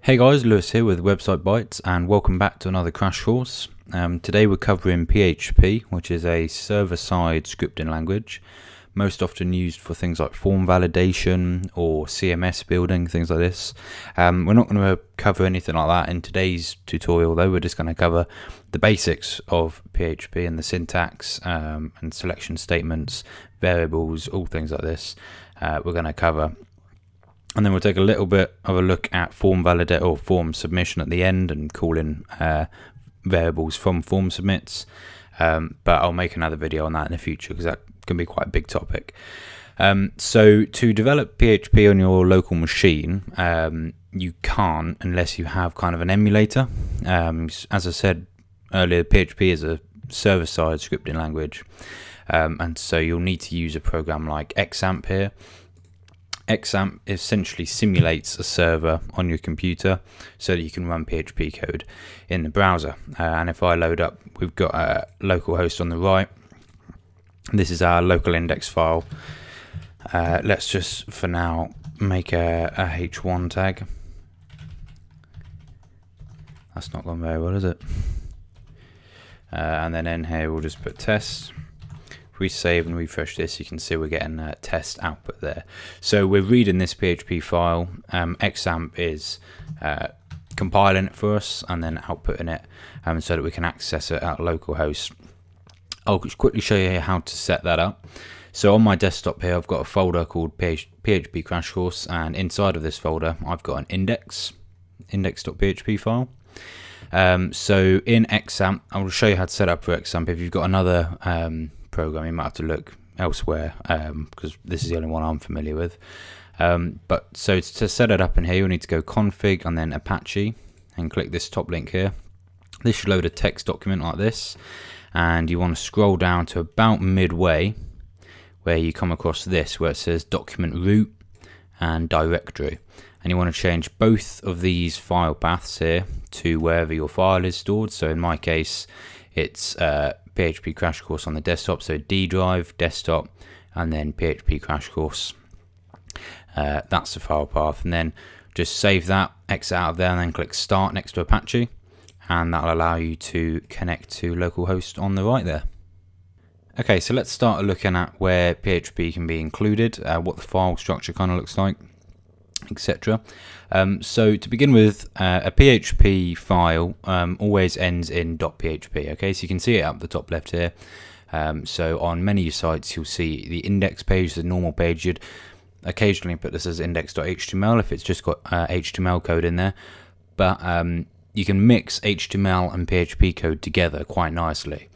Hey guys, Lewis here with Website Bytes and welcome back to another crash course. Today we're covering PHP, which is a server-side scripting language, most often used for things like form validation or CMS building, things like this. We're not going to cover anything like that in today's tutorial though. We're just going to cover the basics of PHP and the syntax and selection statements, variables, all things like this we're going to cover. And then we'll take a little bit of a look at form validate or form submission at the end and calling variables from form submits. But I'll make another video on that in the future because that can be quite a big topic. So to develop PHP on your local machine, you can't unless you have kind of an emulator. As I said earlier, PHP is a server-side scripting language. And so you'll need to use a program like Xampp here. Xampp essentially simulates a server on your computer so that you can run PHP code in the browser. And if I load up, we've got a localhost on the right. This is our local index file. Let's just, for now, make a h1 tag. That's not gone very well, is it? And then in here, we'll just put test. If we save and refresh this, you can see we're getting a test output there. So we're reading this PHP file. Xampp is compiling it for us and then outputting it so that we can access it at localhost. I'll quickly show you how to set that up. So on my desktop here, I've got a folder called PHP Crash Course, and inside of this folder, I've got an index.php file. So in Xampp, I will show you how to set up for Xampp. If you've got another program, you might have to look elsewhere because this is the only one I'm familiar with. But so to set it up in here, you'll need to go config and then Apache and click this top link here. This should load a text document like this, and you want to scroll down to about midway where you come across this where it says document root and directory, and you want to change both of these file paths here to wherever your file is stored. So in my case, it's PHP Crash Course on the desktop, so D drive, desktop, and then PHP Crash Course. That's the file path, and then just save that, exit out of there, and then click Start next to Apache, and that'll allow you to connect to localhost on the right there. Okay, so let's start looking at where PHP can be included, what the file structure kind of looks like, etc. So to begin with, a PHP file always ends in .php. Okay, so you can see it up the top left here. So on many sites, you'll see the index page, the normal page. You'd occasionally put this as index.html if it's just got HTML code in there. But you can mix HTML and PHP code together quite nicely.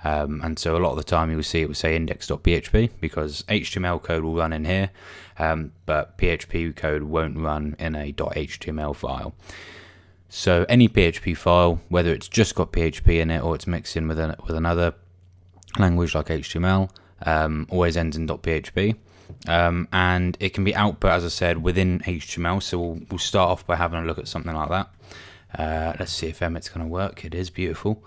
And so a lot of the time you'll see it will say index.php because HTML code will run in here, but PHP code won't run in a .html file. So any PHP file, whether it's just got PHP in it or it's mixed in with another language like HTML, always ends in .php. And it can be output, as I said, within HTML. So we'll start off by having a look at something like that. Let's see if Emmet's going to work. It is beautiful.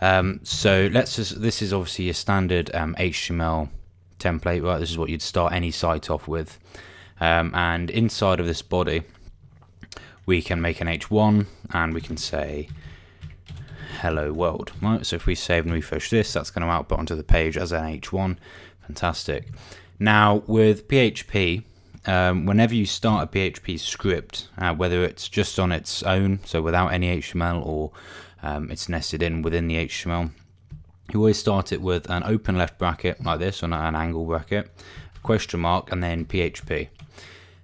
So this is obviously a standard HTML template, right? This is what you'd start any site off with. And inside of this body, we can make an H1 and we can say hello world, right? So if we save and refresh this, that's going to output onto the page as an H1. Fantastic. Now with PHP, whenever you start a PHP script, whether it's just on its own, so without any HTML, or it's nested in within the HTML, you always start it with an open left bracket like this, or an angle bracket, question mark, and then PHP.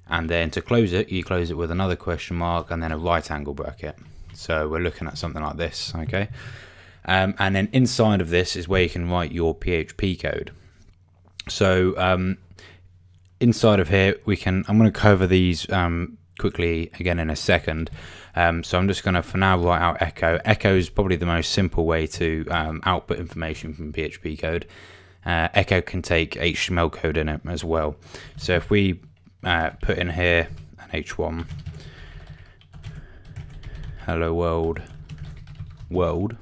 And then to close it, you close it with another question mark and then a right angle bracket. So we're looking at something like this, okay? And then inside of this is where you can write your PHP code. So inside of here, I'm going to cover these quickly again in a second. So I'm just going to, for now, write out echo. Echo is probably the most simple way to output information from PHP code. Echo can take HTML code in it as well. So if we put in here an H1, hello world,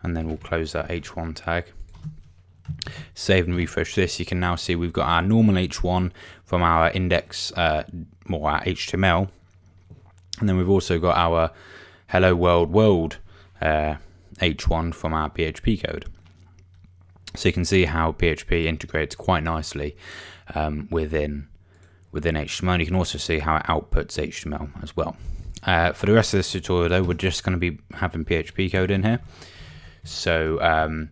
and then we'll close that H1 tag. Save and refresh this, you can now see we've got our normal H1 from our index, or our HTML, And then we've also got our hello world world h1 from our PHP code. So you can see how PHP integrates quite nicely within HTML. And you can also see how it outputs HTML as well. For the rest of this tutorial though, we're just going to be having PHP code in here. So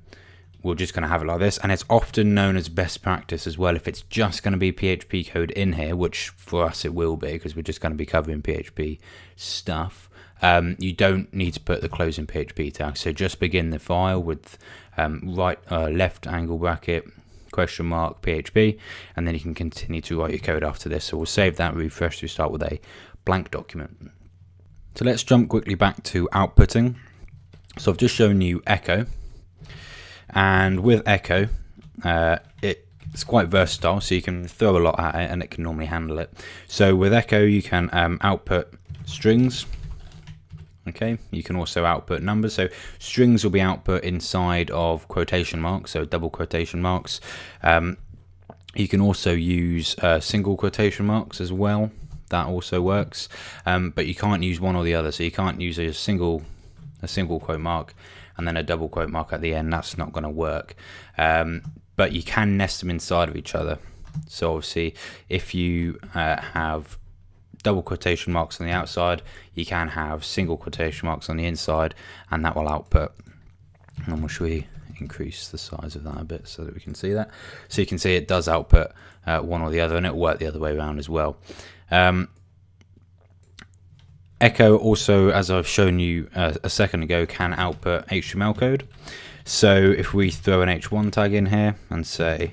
we're just going to have it like this, and it's often known as best practice as well if it's just going to be PHP code in here, which for us it will be because we're just going to be covering PHP stuff. You don't need to put the closing PHP tag, so just begin the file with left angle bracket question mark PHP, and then you can continue to write your code after this. So we'll save that, refresh, we start with a blank document. So let's jump quickly back to outputting. So I've just shown you echo, and with echo it's quite versatile, so you can throw a lot at it and it can normally handle it. So with echo you can output strings. Okay, you can also output numbers, so strings will be output inside of quotation marks, so double quotation marks. You can also use single quotation marks as well, that also works, but you can't use one or the other, so you can't use a single quote mark and then a double quote mark at the end. That's not going to work, but you can nest them inside of each other. So obviously if you have double quotation marks on the outside, you can have single quotation marks on the inside, and that will output. And should we increase the size of that a bit so that we can see that? So you can see it does output one or the other, and it will work the other way around as well. Echo also, as I've shown you a second ago, can output HTML code. So if we throw an h1 tag in here and say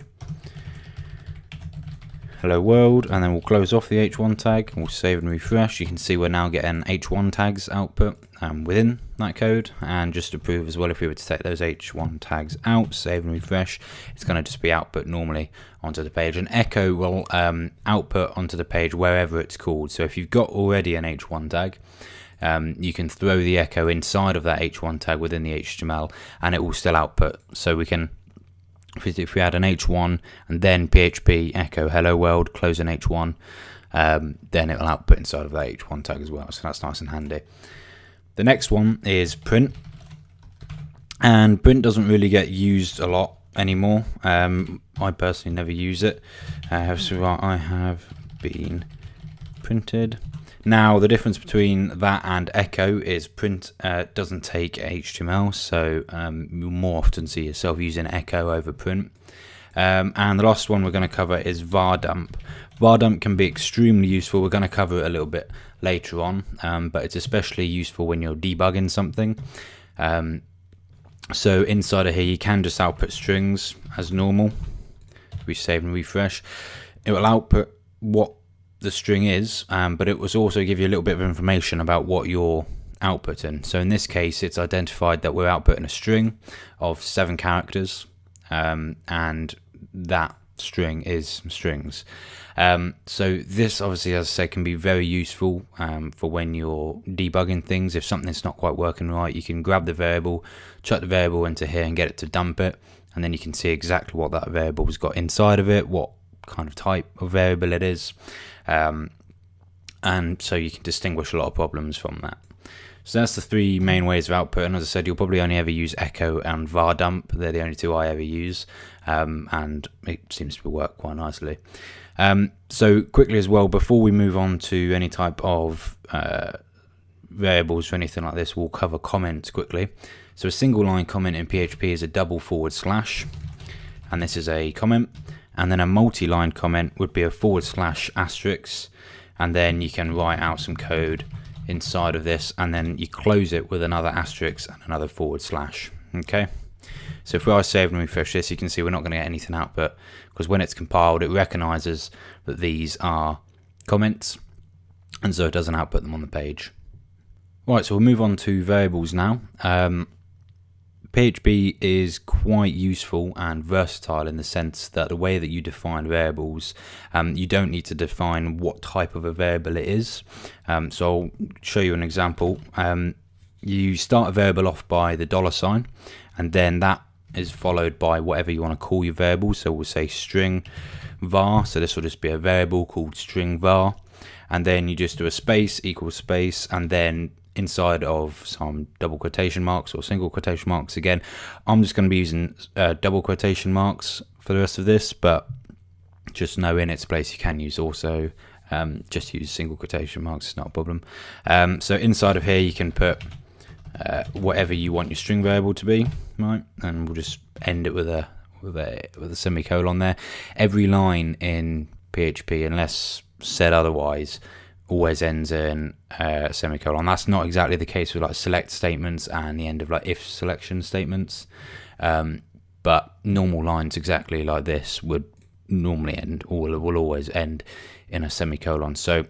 hello world, and then we'll close off the h1 tag, we'll save and refresh, you can see we're now getting h1 tags output within that code. And just to prove as well, if we were to take those h1 tags out, save and refresh, it's going to just be output normally onto the page, and echo will output onto the page wherever it's called. So if you've got already an h1 tag, you can throw the echo inside of that h1 tag within the HTML and it will still output. So we can, if we add an h1 and then PHP echo hello world, close an h1, then it will output inside of that h1 tag as well. So that's nice and handy. The next one is print, and print doesn't really get used a lot anymore. I personally never use it. So I have been printed. Now the difference between that and echo is print doesn't take HTML, so you'll more often see yourself using echo over print. And the last one we're going to cover is Var Dump. Var Dump can be extremely useful. We're going to cover it a little bit later on, but it's especially useful when you're debugging something. So inside of here you can just output strings as normal. We save and refresh. It will output what the string is, but it will also give you a little bit of information about what you're outputting. So in this case it's identified that we're outputting a string of 7 characters, and that string is strings. So this obviously, as I say, can be very useful for when you're debugging things. If something's not quite working right, you can grab the variable, chuck the variable into here and get it to dump it, and then you can see exactly what that variable's got inside of it, what kind of type of variable it is, and so you can distinguish a lot of problems from that. So that's the 3 main ways of output, and as I said, you'll probably only ever use echo and Var Dump. They're the only 2 I ever use, and it seems to work quite nicely. So quickly as well, before we move on to any type of variables or anything like this, we'll cover comments quickly. So a single line comment in PHP is a double /, and this is a comment. And then a multi-line comment would be a /*, and then you can write out some code inside of this, and then you close it with another asterisk and another /. Okay, so if I save and refresh this, you can see we're not going to get anything output, because when it's compiled it recognizes that these are comments, and so it doesn't output them on the page. Right, so we'll move on to variables now. PHP is quite useful and versatile in the sense that the way that you define variables, you don't need to define what type of a variable it is. So I'll show you an example. You start a variable off by the $, and then that is followed by whatever you want to call your variable. So we'll say string var, so this will just be a variable called string var, and then you just do a space equals space, and then inside of some double quotation marks or single quotation marks. Again, I'm just going to be using double quotation marks for the rest of this, but just know in its place you can use also just use single quotation marks. It's not a problem. So inside of here you can put whatever you want your string variable to be, right? And we'll just end it with a semicolon there. Every line in PHP, unless said otherwise, always ends in a semicolon. That's not exactly the case with like select statements and the end of like if selection statements, but normal lines exactly like this would normally end, or will always end in a semicolon. So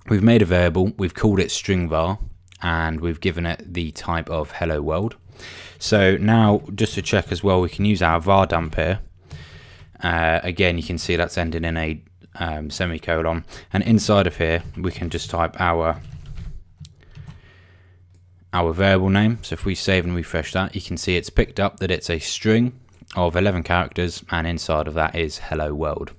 we've made a variable, we've called it string var, and we've given it the type of hello world. So now, just to check as well, we can use our var dump here. Again, you can see that's ending in a semicolon, and inside of here we can just type our variable name. So if we save and refresh that, you can see it's picked up that it's a string of 11 characters, and inside of that is hello world.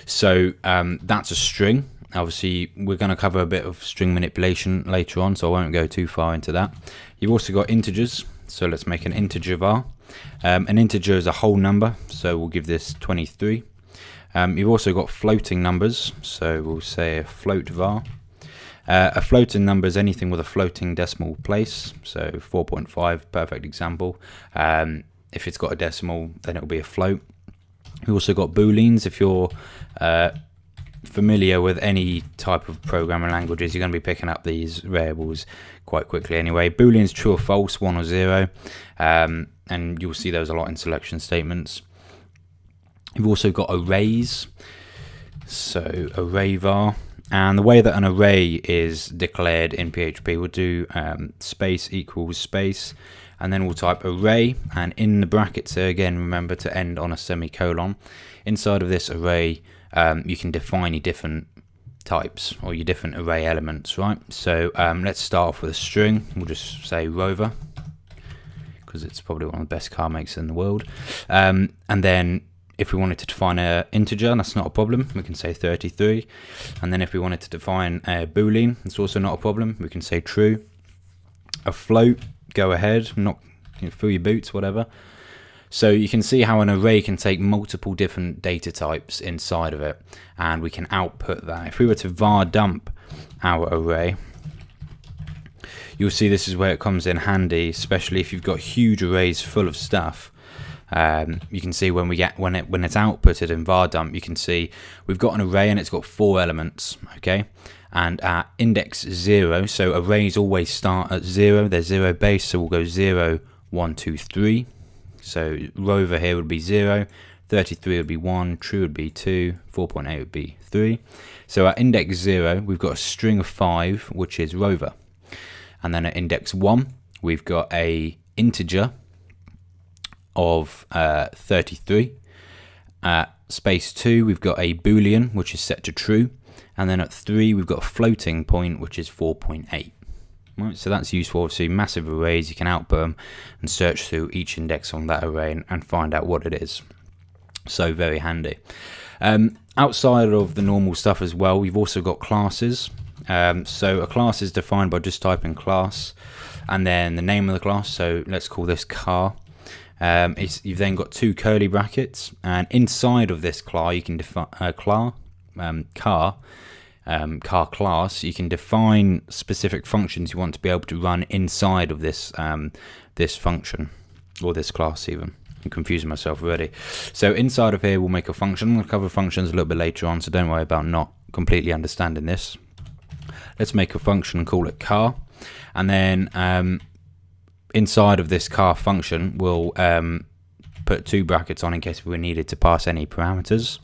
So that's a string. Obviously we're going to cover a bit of string manipulation later on, so I won't go too far into that. You've also got integers, so let's make an integer var. An integer is a whole number, so we'll give this 23. You've also got floating numbers, so we'll say a float var. A floating number is anything with a floating decimal place, so 4.5, perfect example. If it's got a decimal, then it'll be a float. We've also got booleans. If you're familiar with any type of programming languages, you're going to be picking up these variables quite quickly anyway. Booleans, true or false, 1 or 0, and you'll see those a lot in selection statements. You've also got arrays, so array var, and the way that an array is declared in PHP, we'll do space equals space, and then we'll type array, and in the brackets here again, remember to end on a semicolon. Inside of this array, you can define your different types or your different array elements, right? So let's start off with a string. We'll just say rover, because it's probably one of the best car makes in the world. And then if we wanted to define an integer, that's not a problem. We can say 33. And then if we wanted to define a boolean, it's also not a problem. We can say true. A float, go ahead, not fill your boots, whatever. So you can see how an array can take multiple different data types inside of it, and we can output that. If we were to var dump our array, you'll see this is where it comes in handy, especially if you've got huge arrays full of stuff. You can see when it's outputted in var dump, you can see we've got an array and it's got 4 elements, okay? And at index 0, so arrays always start at 0, they're 0 base, so we'll go 0, 1, 2, 3. So rover here would be 0, 33 would be 1, true would be 2, 4.8 would be 3. So at index 0, we've got a string of 5, which is rover. And then at index 1, we've got a integer of 33. At space 2, we've got a boolean, which is set to true. And then at 3, we've got a floating point, which is 4.8. Right, so that's useful. Obviously, massive arrays, you can output them and search through each index on that array and find out what it is. So very handy. Outside of the normal stuff as well, we've also got classes. So a class is defined by just typing class and then the name of the class. So let's call this car. You've then got 2 curly brackets, and inside of this class you can define car class. You can define specific functions you want to be able to run inside of this this function or this class. Even I'm confusing myself already. So inside of here we'll make a function. We'll cover functions a little bit later on, so don't worry about not completely understanding this. Let's make a function and call it car, and then inside of this car function we'll put 2 brackets on in case we needed to pass any parameters.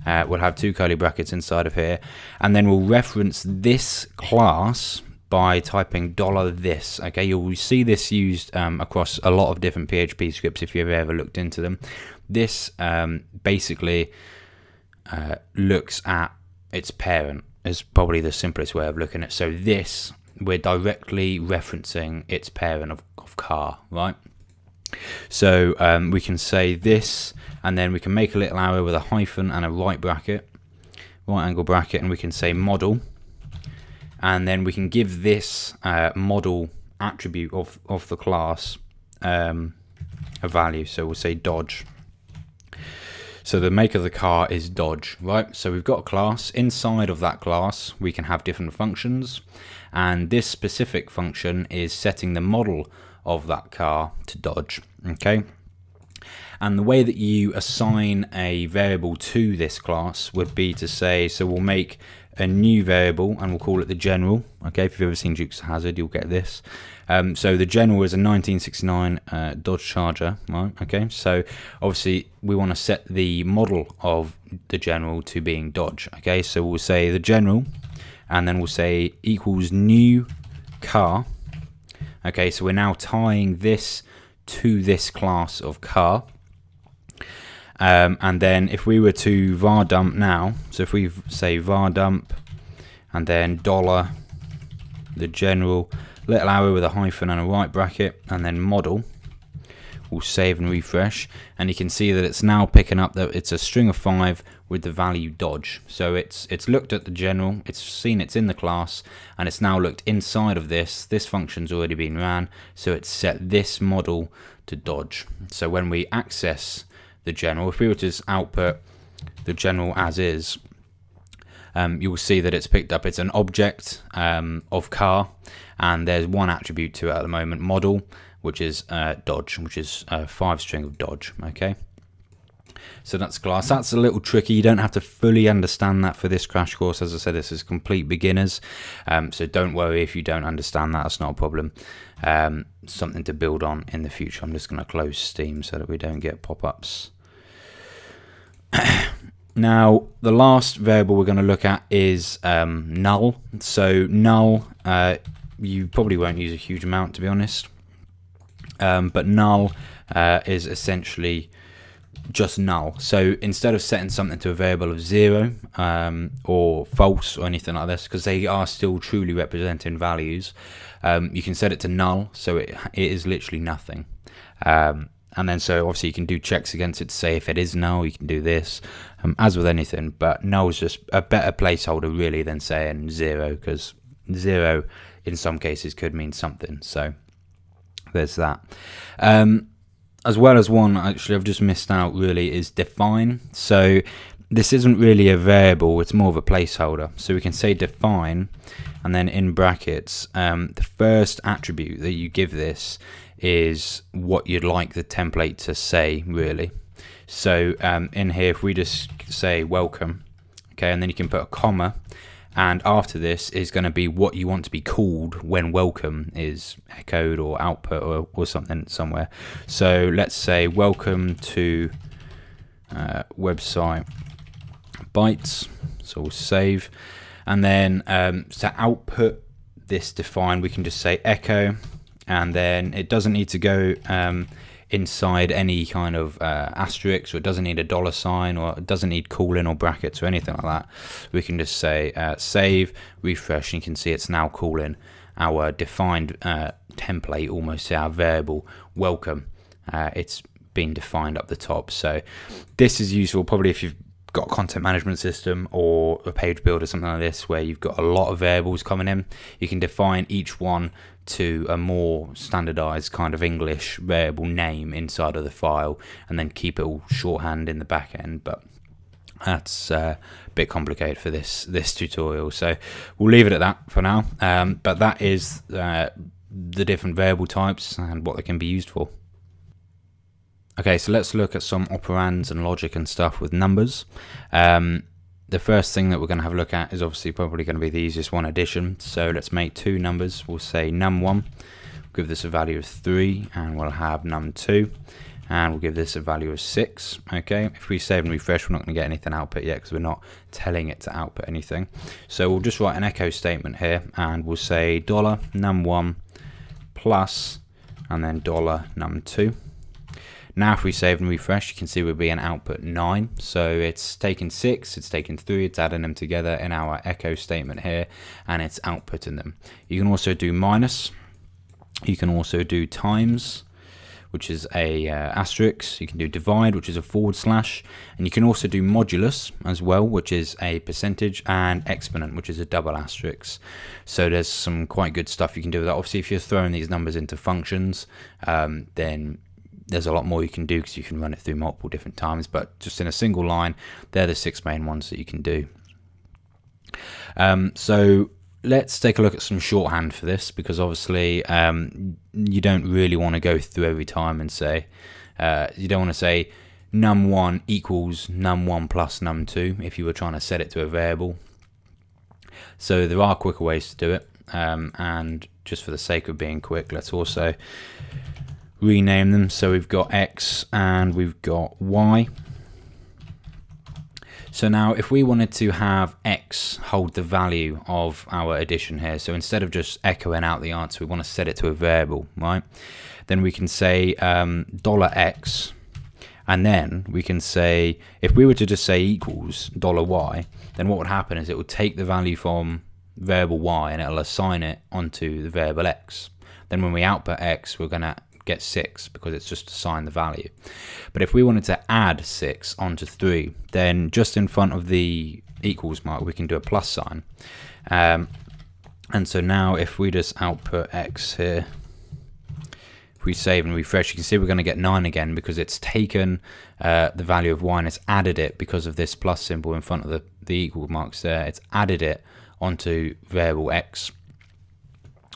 We'll have 2 curly brackets inside of here, and then we'll reference this class by typing $this. Okay, you'll see this used across a lot of different PHP scripts if you've ever looked into them. This basically looks at its parent, is probably the simplest way of looking at it. So this, we're directly referencing its parent of car, right? So we can say this, and then we can make a little arrow with a hyphen and a right bracket. right angle bracket, and we can say model, and then we can give this model attribute of the class a value. So we'll say Dodge. So the make of the car is Dodge, right? So we've got a class. Inside of that class, we can have different functions, and this specific function is setting the model of that car to Dodge, okay? And the way that you assign a variable to this class would be to say, so we'll make a new variable and we'll call it the general, okay? If you've ever seen Dukes of Hazzard, you'll get this. So the general is a 1969 Dodge Charger, right? Okay, so obviously we want to set the model of the general to being Dodge, okay? So we'll say the general, and then we'll say equals new car, okay? So we're now tying this to this class of car. And then if we were to var dump now, so if we say var dump and then dollar the general, little arrow with a hyphen and a right bracket, and then model, we'll save and refresh, and you can see that it's now picking up that it's a string of 5 with the value Dodge. So it's looked at the general, it's seen it's in the class, and it's now looked inside of this function's already been ran, so it's set this model to Dodge. So when we access the general, if we were to just output the general as is, you will see that it's picked up, it's an object of car, and there's one attribute to it at the moment, model, which is Dodge, which is a 5 string of Dodge, okay? So that's class. That's a little tricky. You don't have to fully understand that for this crash course. As I said, this is complete beginners, so don't worry if you don't understand that. That's not a problem. Something to build on in the future. I'm just going to close Steam so that we don't get pop-ups. Now, the last variable we're going to look at is null. So null, you probably won't use a huge amount, to be honest, but null is essentially just null. So instead of setting something to a variable of 0 or false or anything like this, because they are still truly representing values, you can set it to null, so it is literally nothing. And then so obviously you can do checks against it to say if it is null, you can do this, as with anything, but null is just a better placeholder really than saying 0, because 0 in some cases could mean something. So there's that. As well as one, actually I've just missed out really, is define. So this isn't really a variable, it's more of a placeholder. So we can say define, and then in brackets, the first attribute that you give this is what you'd like the template to say, really. So in here, if we just say welcome, okay, and then you can put a comma, and after this is going to be what you want to be called when welcome is echoed or output or something somewhere. So let's say welcome to website bytes. So we'll save, and then to output this define, we can just say echo, and then it doesn't need to go inside any kind of asterisk, or it doesn't need a $sign, or it doesn't need colon or brackets or anything like that. We can just say save, refresh, and you can see it's now calling our defined template, almost our variable welcome. It's been defined up the top. So this is useful probably if you've got a content management system or a page builder, something like this, where you've got a lot of variables coming in. You can define each one to a more standardized kind of English variable name inside of the file, and then keep it all shorthand in the back end. But that's a bit complicated for this tutorial, so we'll leave it at that for now. But that is the different variable types and what they can be used for. Okay, so let's look at some operands and logic and stuff with numbers. The first thing that we're going to have a look at is obviously probably going to be the easiest one, addition. So let's make two numbers. We'll say num1, we'll give this a value of 3, and we'll have num2, and we'll give this a value of 6. Okay, if we save and refresh, we're not going to get anything output yet because we're not telling it to output anything. So we'll just write an echo statement here, and we'll say $num1 plus, and then $num2. Now if we save and refresh, you can see we'll be an output 9. So it's taken 6, it's taken 3, it's adding them together in our echo statement here, and it's outputting them. You can also do minus, you can also do times, which is a asterisk. You can do divide, which is a /, and you can also do modulus as well, which is a percentage, and exponent, which is a double asterisk. So there's some quite good stuff you can do with that. Obviously, if you're throwing these numbers into functions, then there's a lot more you can do because you can run it through multiple different times, but just in a single line, they're the 6 main ones that you can do. So let's take a look at some shorthand for this, because obviously you don't really want to go through every time and say, you don't want to say num1 equals num1 plus num2 if you were trying to set it to a variable. So there are quicker ways to do it, and just for the sake of being quick, let's also rename them. So we've got X and we've got Y. So now if we wanted to have X hold the value of our addition here, so instead of just echoing out the answer, we want to set it to a variable, right? Then we can say $x, and then we can say, if we were to just say equals $y, then what would happen is it would take the value from variable Y and it'll assign it onto the variable X. Then when we output X, we're going to get 6 because it's just assigned the value. But if we wanted to add 6 onto 3, then just in front of the equals mark we can do a plus sign, and so now if we just output X here, if we save and refresh, you can see we're going to get 9 again because it's taken the value of Y and it's added it because of this plus symbol in front of the equal marks there. It's added it onto variable X,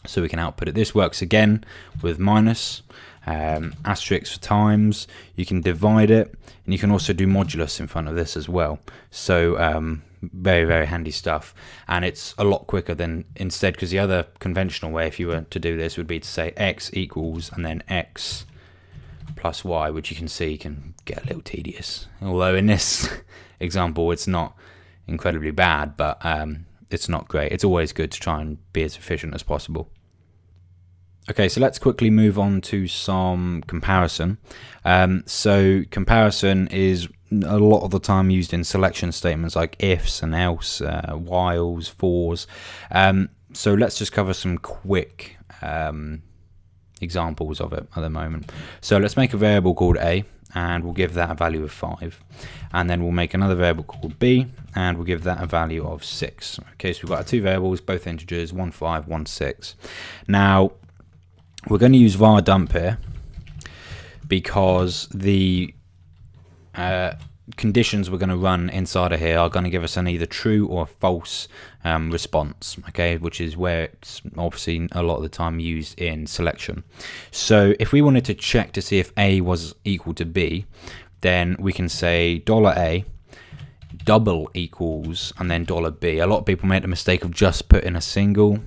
so we can output it. This works again with minus, asterisk for times. You can divide it, and you can also do modulus in front of this as well. So very, very handy stuff, and it's a lot quicker than instead, because the other conventional way if you were to do this would be to say X equals and then X plus Y, which you can see can get a little tedious, although in this example it's not incredibly bad, but it's not great. It's always good to try and be as efficient as possible. Okay, so let's quickly move on to some comparison. So comparison is a lot of the time used in selection statements like ifs and else, whiles, fors. So let's just cover some quick examples of it at the moment. So let's make a variable called a, and we'll give that a value of 5, and then we'll make another variable called b, and we'll give that a value of 6. Okay, so we've got our two variables, both integers, 1 5, 1 6. Now we're going to use var dump here because the conditions we're going to run inside of here are going to give us an either true or false response, okay, which is where it's obviously a lot of the time used in selection. So if we wanted to check to see if a was equal to b, then we can say $a double equals and then $b. A lot of people make the mistake of just putting a single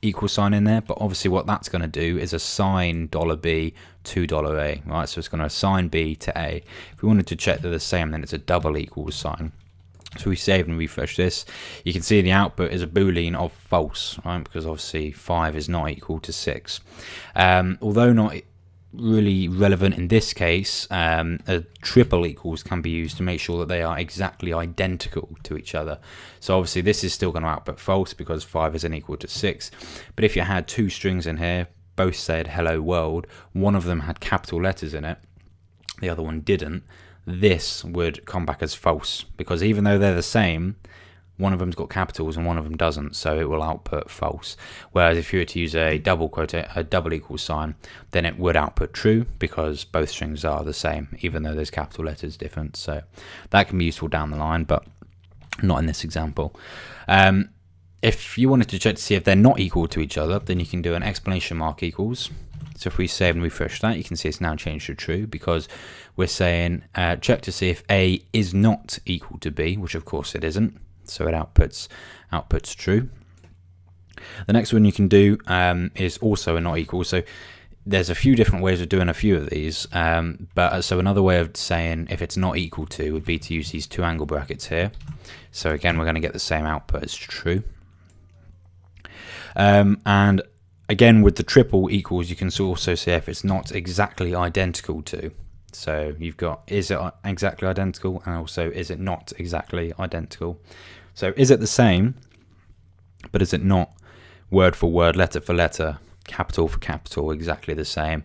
equal sign in there, but obviously what that's going to do is assign $b to $a, right? So it's going to assign b to a. If we wanted to check they're the same, then it's a double equals sign. So we save and refresh this. You can see the output is a boolean of false, right? Because obviously 5 is not equal to 6. Although not really relevant in this case, a triple equals can be used to make sure that they are exactly identical to each other. So obviously this is still going to output false because 5 isn't equal to 6. But if you had two strings in here, both said hello world, one of them had capital letters in it, the other one didn't, this would come back as false, because even though they're the same, one of them's got capitals and one of them doesn't, so it will output false. Whereas if you were to use a double equals sign, then it would output true because both strings are the same, even though there's capital letters different. So that can be useful down the line, but not in this example. If you wanted to check to see if they're not equal to each other, then you can do an exclamation mark equals. So if we save and refresh that, you can see it's now changed to true because we're saying check to see if a is not equal to b, which of course it isn't. So it outputs true. The next one you can do is also a not equal. So there's a few different ways of doing a few of these, but so another way of saying if it's not equal to would be to use these two angle brackets here. So again, we're going to get the same output as true. And again, with the triple equals, you can also say if it's not exactly identical to. So you've got is it exactly identical, and also is it not exactly identical. So is it the same, but is it not word for word, letter for letter, capital for capital, exactly the same.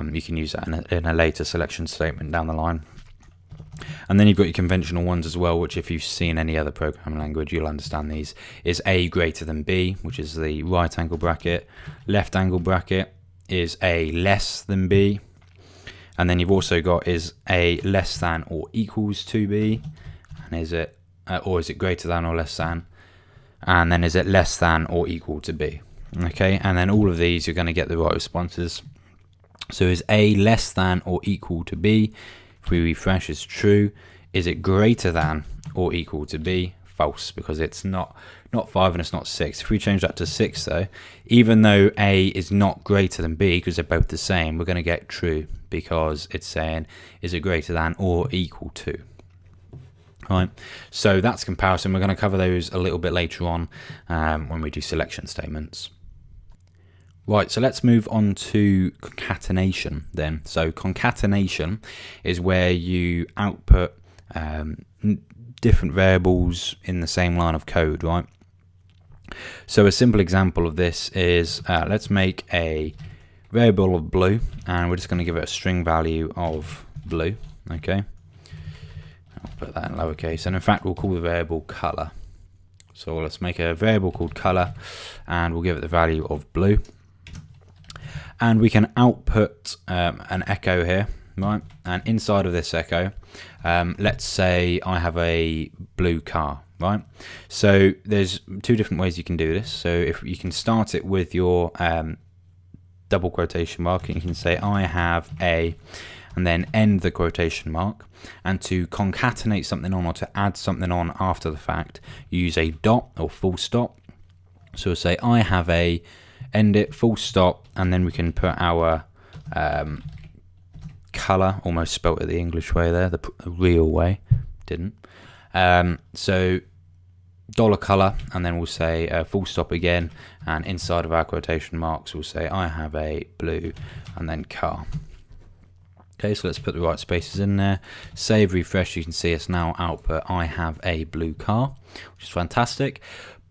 You can use that in a later selection statement down the line. And then you've got your conventional ones as well, which if you've seen any other programming language, you'll understand these. Is A greater than B, which is the right angle bracket. Left angle bracket is A less than B. And then you've also got is A less than or equals to B. And is it, or is it greater than or less than? And then is it less than or equal to B? Okay, and then all of these, you're going to get the right responses. So is A less than or equal to B? If we refresh, is true. Is it greater than or equal to B? False, because it's not 5 and it's not 6. If we change that to 6 though, even though A is not greater than B, because they're both the same, we're going to get true, because it's saying is it greater than or equal to. Right, so that's comparison. We're going to cover those a little bit later on when we do selection statements. Right, so let's move on to concatenation then. So concatenation is where you output different variables in the same line of code, right? So a simple example of this is let's make a variable of blue, and we're just going to give it a string value of blue. Okay, I'll put that in lowercase, and in fact we'll call the variable color. So let's make a variable called color, and we'll give it the value of blue. And we can output an echo here, right? And inside of this echo, let's say I have a blue car, right? So there's two different ways you can do this. So if you can start it with your double quotation mark, and you can say I have a, and then end the quotation mark. And to concatenate something on or to add something on after the fact, you use a dot or full stop. So we'll say I have a, end it, full stop, and then we can put our color, almost spelt it the English way there, the real way, didn't. So $color, and then we'll say full stop again, and inside of our quotation marks we'll say I have a blue, and then car. Okay, so let's put the right spaces in there, save, refresh. You can see it's now output I have a blue car, which is fantastic.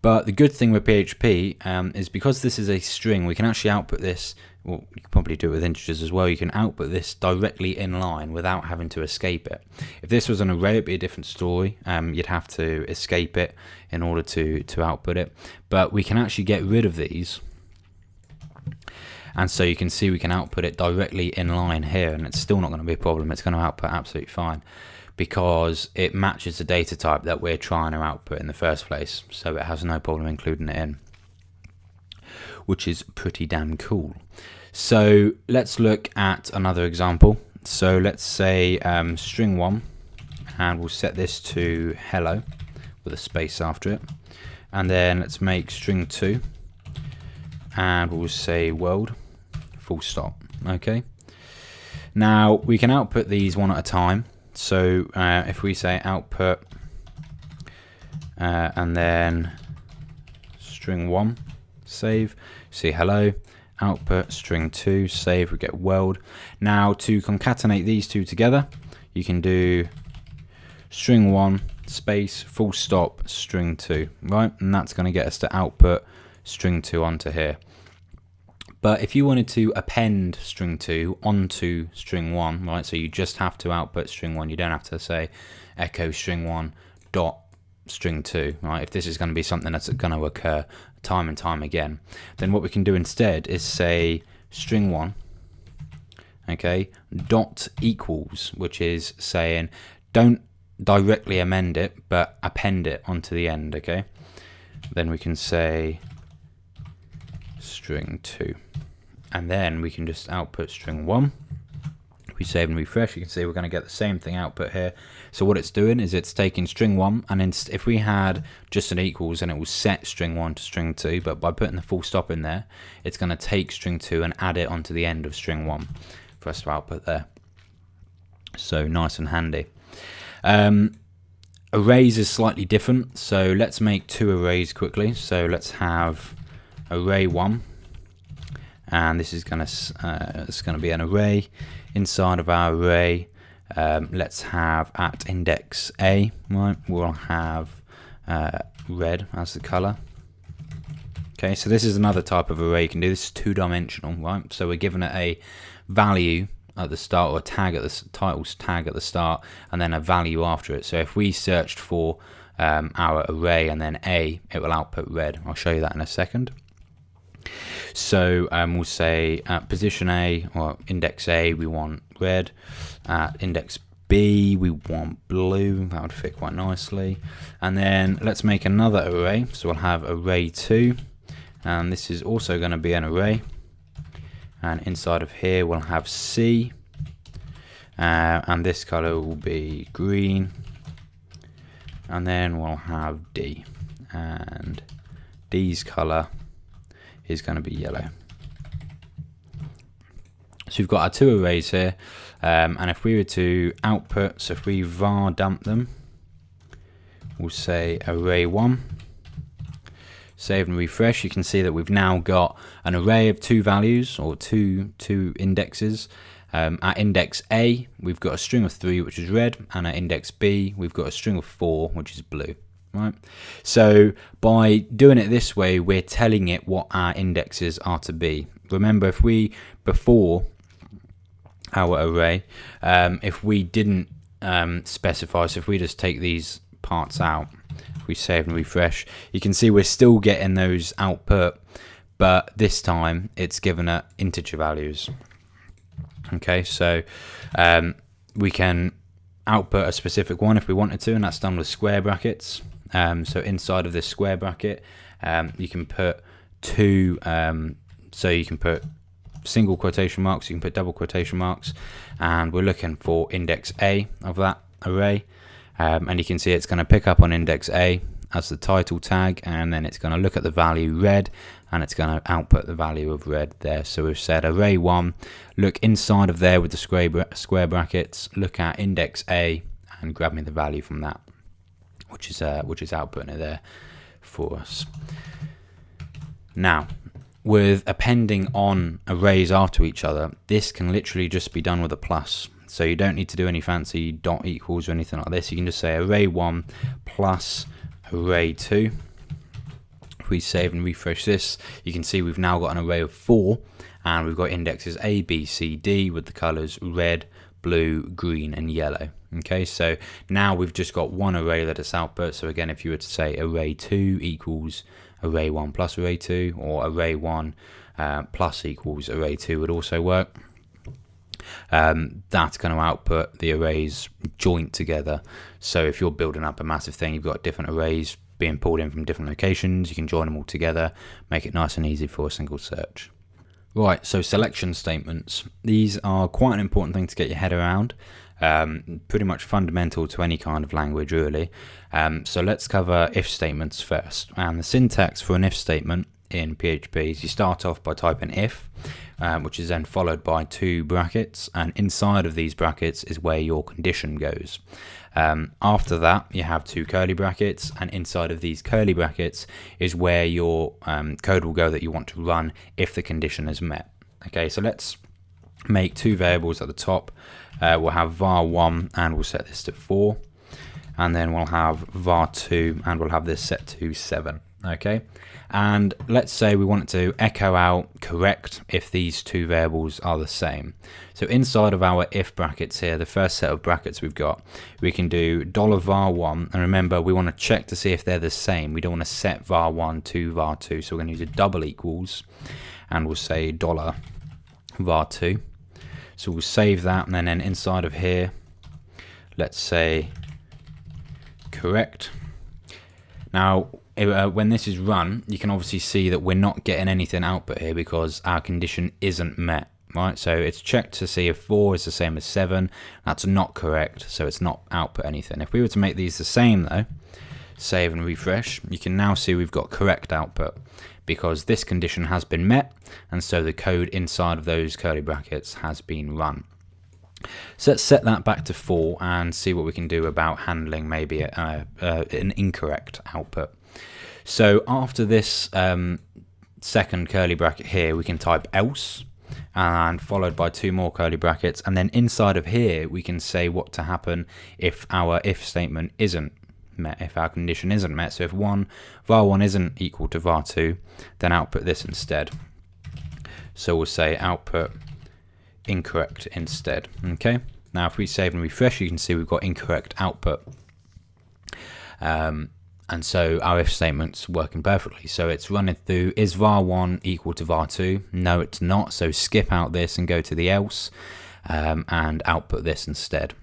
But the good thing with PHP is because this is a string, we can actually output this, well, you can probably do it with integers as well, you can output this directly in line without having to escape it. If this was an array, it'd be a different story. You'd have to escape it in order to output it. But we can actually get rid of these. And so you can see we can output it directly in line here, and it's still not going to be a problem. It's going to output absolutely fine, because it matches the data type that we're trying to output in the first place, so it has no problem including it in, which is pretty damn cool. So let's look at another example. So let's say string 1, and we'll set this to hello with a space after it, and then let's make string 2, and we'll say world, full stop. Okay, now we can output these one at a time. So if we say output and then string 1, save, see hello, output string 2, save, we get world. Now to concatenate these two together, you can do string 1 space full stop string 2, right? And that's going to get us to output string 2 onto here. But if you wanted to append string 2 onto string 1, right, so you just have to output string 1, you don't have to say echo string 1 dot string 2, right? If this is going to be something that's going to occur time and time again, then what we can do instead is say string 1, okay, dot equals, which is saying don't directly amend it, but append it onto the end, okay? Then we can say string 2, and then we can just output string 1. If we save and refresh, you can see we're going to get the same thing output here. So what it's doing is it's taking string 1, and if we had just an equals, then it will set string 1 to string 2, but by putting the full stop in there, it's going to take string 2 and add it onto the end of string 1 for us to output there. So nice and handy. Arrays is slightly different, so let's make 2 arrays quickly. So let's have array 1, and this is going to be an array. Inside of our array, let's have at index A, right? We'll have red as the color. Okay, so this is another type of array you can do. This is two-dimensional, right? So we're given it a value at the start, or a tag at the titles tag at the start, and then a value after it. So if we searched for our array and then A, it will output red. I'll show you that in a second. So we'll say at position A, or index A, we want red. At index B, we want blue. That would fit quite nicely. And then let's make another array. So we'll have array 2, and this is also going to be an array. And inside of here we'll have C, and this color will be green. And then we'll have D, and D's color is going to be yellow. So we've got our two arrays here, and if we were to output, so if we var dump them, we'll say array 1, save and refresh, you can see that we've now got an array of two values, or two indexes. At index A, we've got a string of 3, which is red, and at index B, we've got a string of 4, which is blue. Right. So by doing it this way, we're telling it what our indexes are to be. Remember, if we, before our array, if we didn't specify, so if we just take these parts out, if we save and refresh, you can see we're still getting those output, but this time it's given at integer values. Okay, so we can output a specific one if we wanted to, and that's done with square brackets. So inside of this square bracket, you can put two, so you can put single quotation marks, you can put double quotation marks, and we're looking for index A of that array, and you can see it's going to pick up on index A as the title tag, and then it's going to look at the value red, and it's going to output the value of red there. So we've said array 1, look inside of there with the square brackets, look at index A, and grab me the value from that, which is outputting it there for us. Now, with appending on arrays after each other, this can literally just be done with a plus. So you don't need to do any fancy dot equals or anything like this. You can just say array 1 plus array 2. If we save and refresh this, you can see we've now got an array of 4, and we've got indexes A, B, C, D with the colors red, blue, green, and yellow. Okay, so now we've just got one array that it's output. So again, if you were to say array 2 equals array 1 plus array 2, or array 1 plus equals array 2 would also work. That's going to output the arrays joint together. So if you're building up a massive thing, you've got different arrays being pulled in from different locations, you can join them all together, make it nice and easy for a single search. Right, so selection statements. These are quite an important thing to get your head around. Pretty much fundamental to any kind of language, really. So let's cover if statements first. And the syntax for an if statement in PHP is you start off by typing if, which is then followed by 2 brackets, and inside of these brackets is where your condition goes. After that, you have 2 curly brackets, and inside of these curly brackets is where your code will go that you want to run if the condition is met. Okay, so let's make 2 variables at the top. We'll have var1, and we'll set this to 4, and then we'll have var2, and we'll have this set to 7. Okay, and let's say we want it to echo out correct if these 2 variables are the same. So inside of our if brackets here, the first set of brackets we've got, we can do $var1, and remember we want to check to see if they're the same. We don't want to set var1 to var2, so we're going to use a double equals, and we'll say $var2. So we'll save that, and then inside of here, let's say correct. Now, when this is run, you can obviously see that we're not getting anything output here because our condition isn't met, right? So it's checked to see if 4 is the same as 7. That's not correct, so it's not output anything. If we were to make these the same though, save and refresh, you can now see we've got correct output because this condition has been met, and so the code inside of those curly brackets has been run. So let's set that back to 4 and see what we can do about handling maybe an incorrect output. So after this second curly bracket here, we can type else, and followed by 2 more curly brackets, and then inside of here we can say what to happen if our if statement isn't met, if our condition isn't met. So if var1 isn't equal to var2, then output this instead. So we'll say output incorrect instead. Okay, now if we save and refresh, you can see we've got incorrect output. And so our if statement's working perfectly. So it's running through, is var1 equal to var2? No, it's not. So skip out this and go to the else, and output this instead.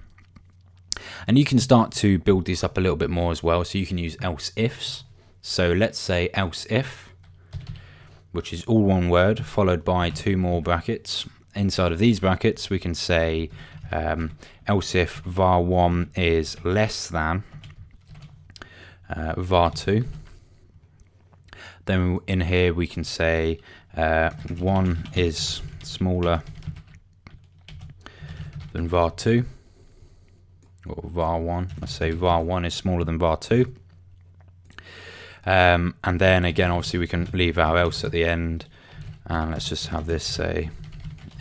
And you can start to build this up a little bit more as well. So you can use else ifs. So let's say else if, which is all one word, followed by 2 more brackets. Inside of these brackets, we can say else if var1 is less than var2. Then in here we can say 1 is smaller than var2, or var1. Let's say var1 is smaller than var2. And then again, obviously we can leave our else at the end, and let's just have this say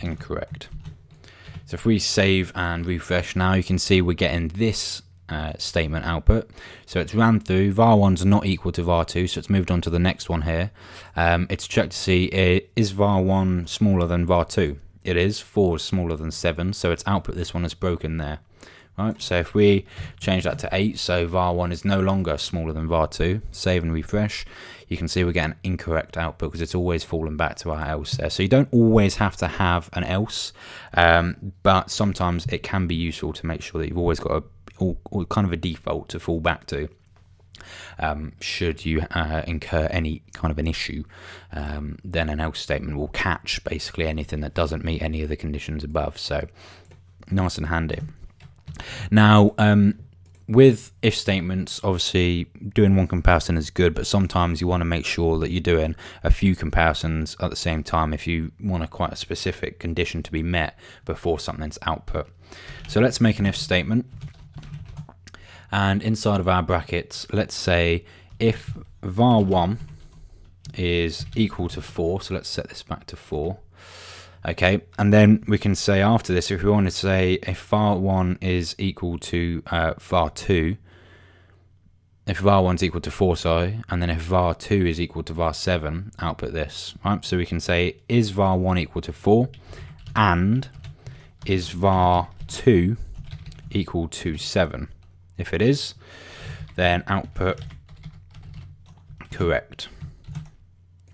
incorrect. So if we save and refresh now, you can see we're getting this statement output. So it's ran through, var1's not equal to var2, so it's moved on to the next one here. It's checked to see, is var1 smaller than var2? It is. 4 is smaller than 7, so it's output this one that's broken there. Right, so if we change that to 8, so var1 is no longer smaller than var2, save and refresh, you can see we're getting incorrect output because it's always fallen back to our else there. So you don't always have to have an else, but sometimes it can be useful to make sure that you've always got or kind of a default to fall back to, should you incur any kind of an issue. Then an else statement will catch basically anything that doesn't meet any of the conditions above. So nice and handy. Now with if statements, obviously doing one comparison is good, but sometimes you want to make sure that you're doing a few comparisons at the same time if you want quite a specific condition to be met before something's output. So let's make an if statement. And inside of our brackets, let's say if var1 is equal to 4, so let's set this back to 4. Okay, and then we can say after this, if we want to say if var1 is equal to var2, if var1 is equal to 4, sorry, and then if var2 is equal to var7, output this. Right, so we can say is var1 equal to 4, and is var2 equal to 7? If it is, then output correct.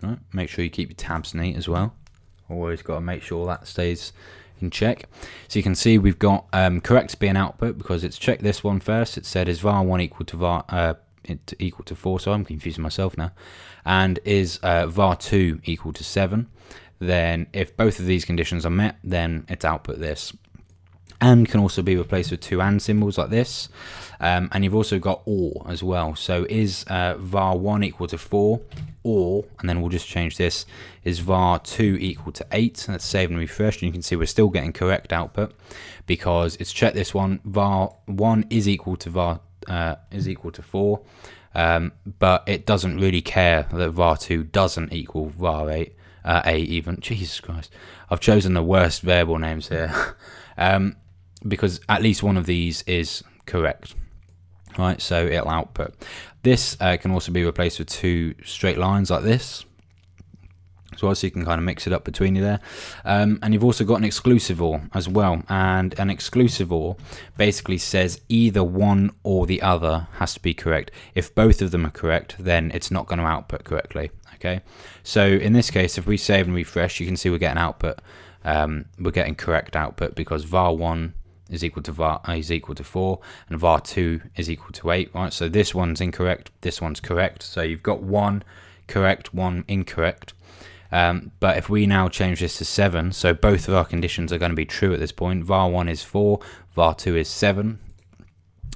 Right, make sure you keep your tabs neat as well. Always got to make sure that stays in check. So you can see we've got correct being output because it's checked this one first. It said is var1 equal to 4, so I'm confusing myself now. And is var2 equal to 7? Then if both of these conditions are met, then it's output this. And can also be replaced with 2 and symbols like this. And you've also got or as well. So is var1 equal to 4, or, and then we'll just change this, is var2 equal to 8? Let's save and refresh, and you can see we're still getting correct output because it's checked this one. var1 is equal to 4, but it doesn't really care that var2 doesn't equal var8, 8 even. Jesus Christ, I've chosen the worst variable names here. Because at least one of these is correct, right? So it'll output. This can also be replaced with 2 straight lines like this, so you can kind of mix it up between you there. And you've also got an exclusive or as well, and an exclusive or basically says either one or the other has to be correct. If both of them are correct, then it's not going to output correctly. Okay, so in this case, if we save and refresh, you can see we're getting output. We're getting correct output because var1 is equal to 4 and var2 is equal to 8, right? So this one's incorrect, this one's correct. So you've got 1 correct, 1 incorrect. But if we now change this to 7, so both of our conditions are going to be true at this point. var1 is 4, var2 is 7.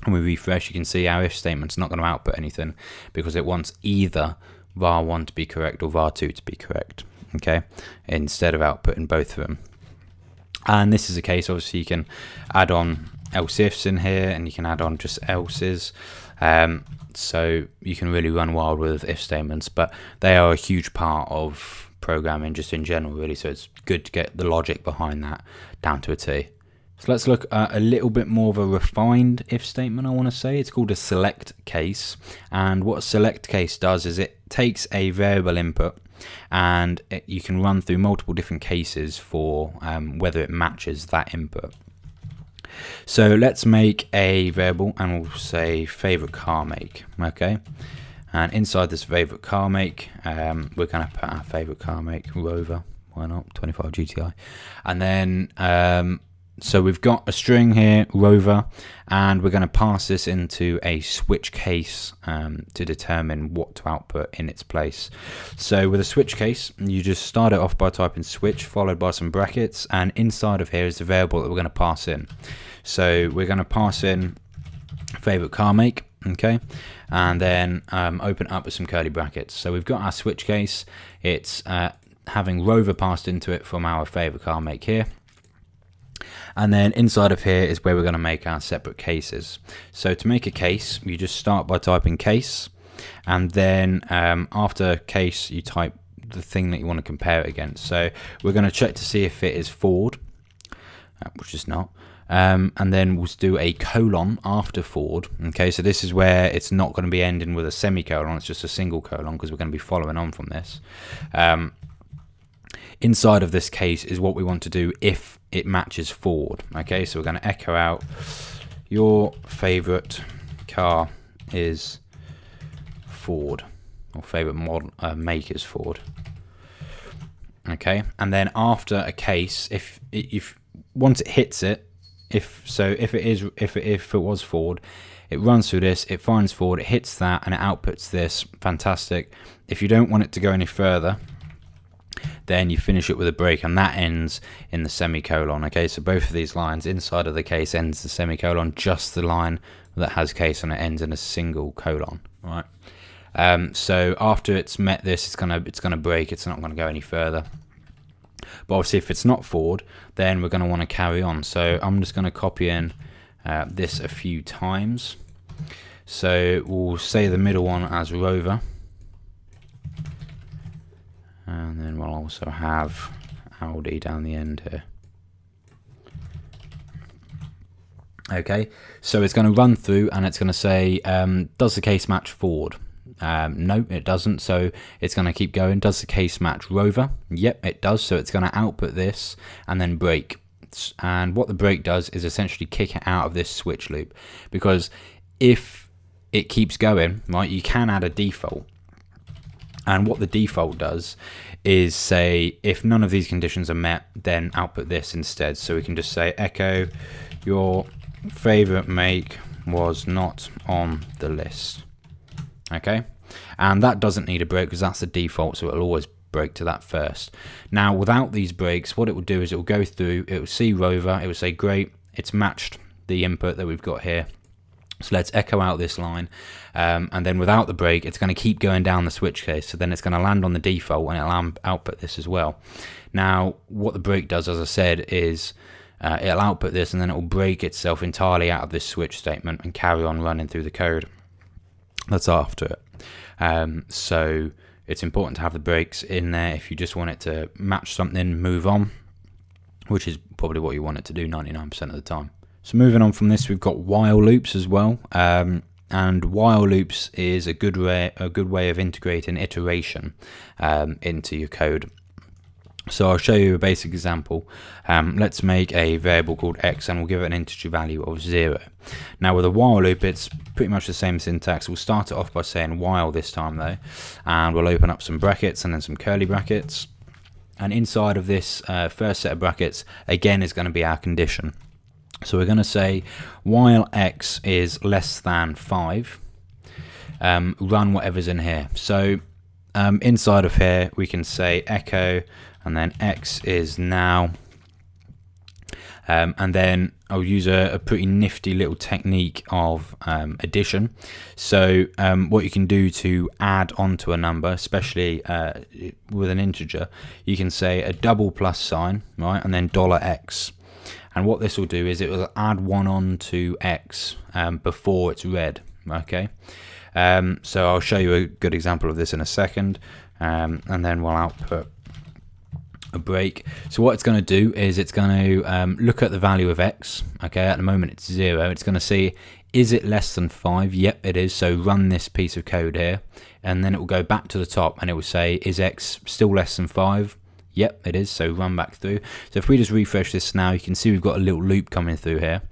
And we refresh, you can see our if statement's not going to output anything because it wants either var1 to be correct or var2 to be correct. Okay, instead of outputting both of them. And this is a case, obviously you can add on else ifs in here, and you can add on just else's, so you can really run wild with if statements, but they are a huge part of programming just in general really, so it's good to get the logic behind that down to a T. So let's look at a little bit more of a refined if statement, I want to say. It's called a select case. And what a select case does is it takes a variable input and you can run through multiple different cases for whether it matches that input. So let's make a variable and we'll say favorite car make, okay? And inside this favorite car make, we're going to put our favorite car make, Rover, why not, 25 GTI. And then, so we've got a string here, Rover, and we're going to pass this into a switch case to determine what to output in its place. So with a switch case, you just start it off by typing switch followed by some brackets, and inside of here is the variable that we're going to pass in. So we're going to pass in favorite car make, okay, and then open up with some curly brackets. So we've got our switch case. It's having Rover passed into it from our favorite car make here. And then inside of here is where we're going to make our separate cases. So to make a case, you just start by typing case, and then after case you type the thing that you want to compare it against. So we're going to check to see if it is forward, which is not, and then we'll do a colon after forward. Okay, so this is where it's not going to be ending with a semicolon, it's just a single colon because we're going to be following on from this. Inside of this case is what we want to do if it matches forward. Okay, so we're going to echo out your favorite car is Ford, or favorite model make is Ford. Okay, and then after a case, if once it hits it, if it was Ford, it runs through this, it finds Ford, it hits that, and it outputs this. Fantastic. If you don't want it to go any further, then you finish it with a break, and that ends in the semicolon. Okay, so both of these lines inside of the case ends the semicolon, just the line that has case on it ends in a single colon. Right. So after it's met this, it's gonna break. It's not gonna go any further. But obviously, if it's not forward, then we're gonna want to carry on. So I'm just gonna copy in this a few times. So we'll say the middle one as Rover. And then we'll also have Audi down the end here. Okay, so it's going to run through and it's going to say, does the case match Ford? No, it doesn't, so it's going to keep going. Does the case match Rover? Yep, it does, so it's going to output this and then break. And what the break does is essentially kick it out of this switch loop, because if it keeps going, right, you can add a default. And what the default does is say, if none of these conditions are met, then output this instead. So we can just say echo your favorite make was not on the list. Okay, and that doesn't need a break because that's the default, so it'll always break to that first. Now without these breaks, what it will do is it will go through, it will see Rover, it will say great, it's matched the input that we've got here. So let's echo out this line, and then without the break, it's going to keep going down the switch case. So then it's going to land on the default and it'll output this as well. Now, what the break does, as I said, is it'll output this and then it will break itself entirely out of this switch statement and carry on running through the code that's after it. So it's important to have the breaks in there if you just want it to match something, move on, which is probably what you want it to do 99% of the time. So moving on from this, we've got while loops as well, and while loops is a good way of integrating iteration into your code. So I'll show you a basic example. Let's make a variable called x, and we'll give it an integer value of 0. Now with a while loop, it's pretty much the same syntax. We'll start it off by saying while this time though, and we'll open up some brackets and then some curly brackets. And inside of this first set of brackets, again, is going to be our condition. So we're going to say while x is less than 5, run whatever's in here. So inside of here, we can say echo, and then x is now, and then I'll use a pretty nifty little technique of addition. So what you can do to add onto a number, especially with an integer, you can say a double plus sign, right, and then $x. And what this will do is it will add 1 on to x before it's read. Okay, so I'll show you a good example of this in a second, and then we'll output a break. So what it's going to do is it's going to look at the value of x. Okay, at the moment it's 0. It's going to see, is it less than 5? Yep, it is. So run this piece of code here, and then it will go back to the top and it will say, is x still less than 5? Yep, it is. So run back through. So if we just refresh this now, you can see we've got a little loop coming through here,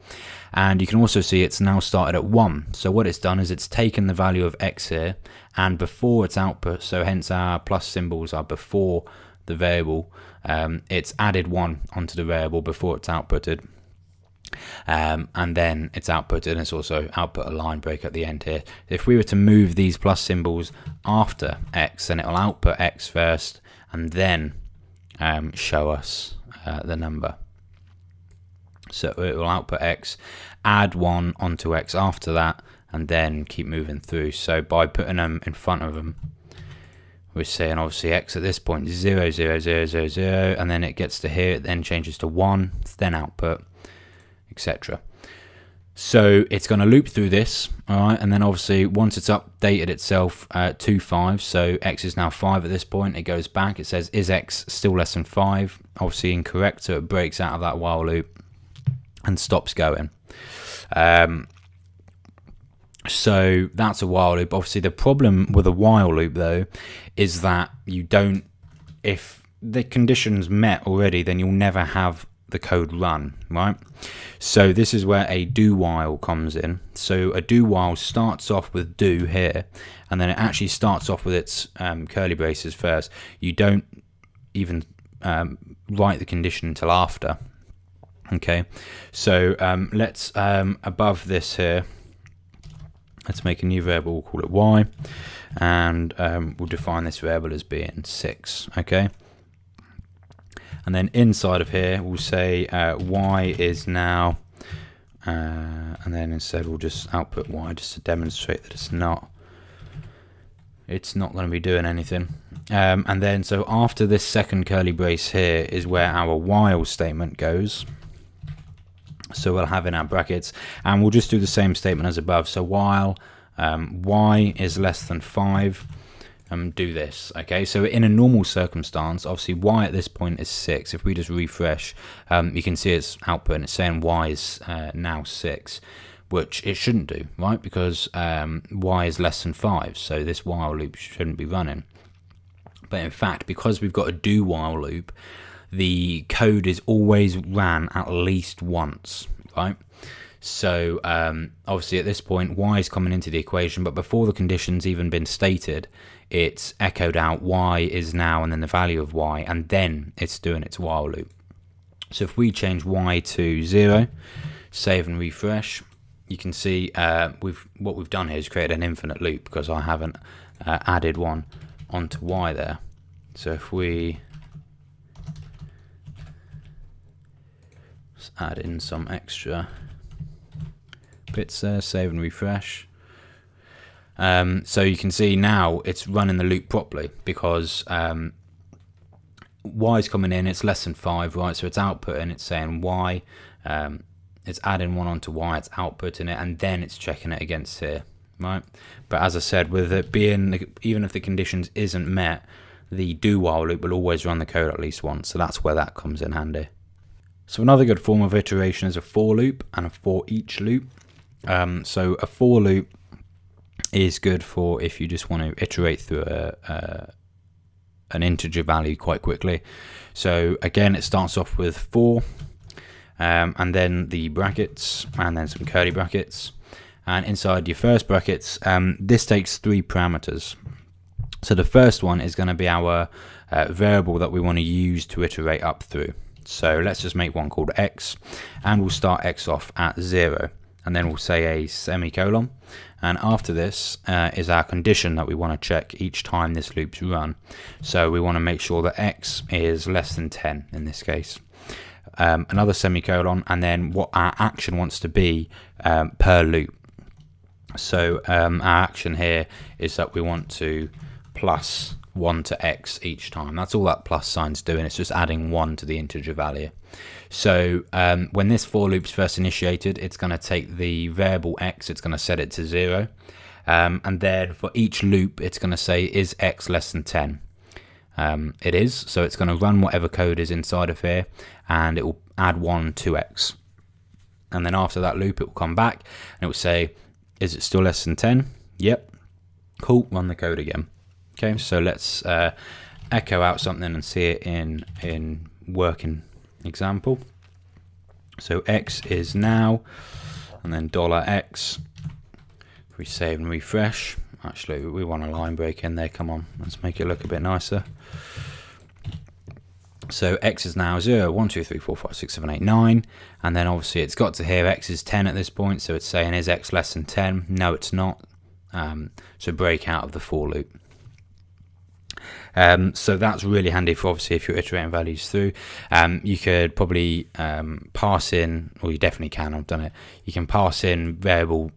and you can also see it's now started at 1. So what it's done is it's taken the value of x here, and before its output, so hence our plus symbols are before the variable, it's added 1 onto the variable before it's outputted, and then it's outputted, and it's also output a line break at the end here. If we were to move these plus symbols after x, then it will output x first and then show us the number. So it will output x, add 1 onto x after that, and then keep moving through. So by putting them in front of them, we're saying obviously x at this point is 0, 0, 0, 0, 0, and then it gets to here, it then changes to 1, then output, etc. So it's going to loop through this, all right, and then obviously once it's updated itself to 5, so x is now 5 at this point, it goes back, it says, is x still less than 5? Obviously incorrect, so it breaks out of that while loop and stops going. So that's a while loop. Obviously the problem with a while loop though is that you don't, if the condition's met already, then you'll never have the code run, right? So this is where a do while comes in. So a do while starts off with do here, and then it actually starts off with its curly braces first. You don't even write the condition until after. Okay, so let's above this here, let's make a new variable, we'll call it y, and we'll define this variable as being 6. Okay, and then inside of here we'll say y is now, and then instead we'll just output y just to demonstrate that it's not going to be doing anything. And then so after this second curly brace here is where our while statement goes. So we'll have in our brackets, and we'll just do the same statement as above. So while y is less than 5, do this. Okay, so in a normal circumstance, obviously y at this point is 6. If we just refresh, you can see its output, and it's saying y is now 6, which it shouldn't do, right? Because y is less than 5, so this while loop shouldn't be running. But in fact, because we've got a do while loop, the code is always ran at least once, right? So obviously at this point y is coming into the equation, but before the condition's even been stated, it's echoed out y is now and then the value of y, and then it's doing its while loop. So if we change y to 0, save and refresh, you can see what we've done here is created an infinite loop because I haven't added 1 onto y there. So if we add in some extra bits there, save and refresh. So you can see now it's running the loop properly because y is coming in, it's less than 5, right? So it's outputting, it's saying y, it's adding 1 onto y, it's outputting it, and then it's checking it against here, right? But as I said, with it being, even if the conditions isn't met, the do while loop will always run the code at least once, so that's where that comes in handy. So another good form of iteration is a for loop and a for each loop. So a for loop is good for if you just want to iterate through an integer value quite quickly. So again, it starts off with for, and then the brackets, and then some curly brackets. And inside your first brackets, this takes 3 parameters. So the first one is going to be our variable that we want to use to iterate up through. So let's just make one called x, and we'll start x off at 0, and then we'll say a semicolon, and after this is our condition that we want to check each time this loop's run. So we want to make sure that x is less than 10 in this case. Another semicolon, and then what our action wants to be per loop. So our action here is that we want to plus 1 to x each time. That's all that plus sign's doing. It's just adding 1 to the integer value. So when this for loop's first initiated, it's going to take the variable x, it's going to set it to 0, and then for each loop it's going to say is x less than 10. it is. So it's going to run whatever code is inside of here, and it will add 1 to X. And then after that loop, it will come back and it will say, is it still less than 10? Yep. Cool. Run the code again. Okay, so let's echo out something and see it in working example. So X is now, and then $X. If we save and refresh, actually we want a line break in there. Come on, let's make it look a bit nicer. So X is now 0, 1, 2, 3, 4, 5, 6, 7, 8, 9, and then obviously it's got to here X is 10 at this point, so it's saying, is X less than 10? No, it's not. So break out of the for loop. So that's really handy for obviously if you're iterating values through. You could probably pass in, or you definitely can, I've done it, you can pass in variable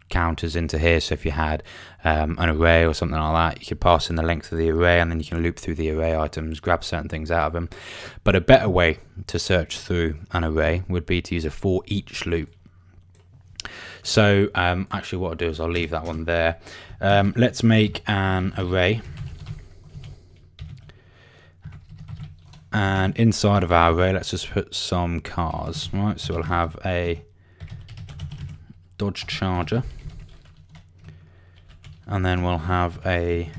counters into here. So if you had an array or something like that, you could pass in the length of the array, and then you can loop through the array items, grab certain things out of them. But a better way to search through an array would be to use a for each loop. So actually what I'll do is I'll leave that one there. Let's make an array, and inside of our array let's just put some cars, right? So we'll have a Dodge Charger, and then we'll have a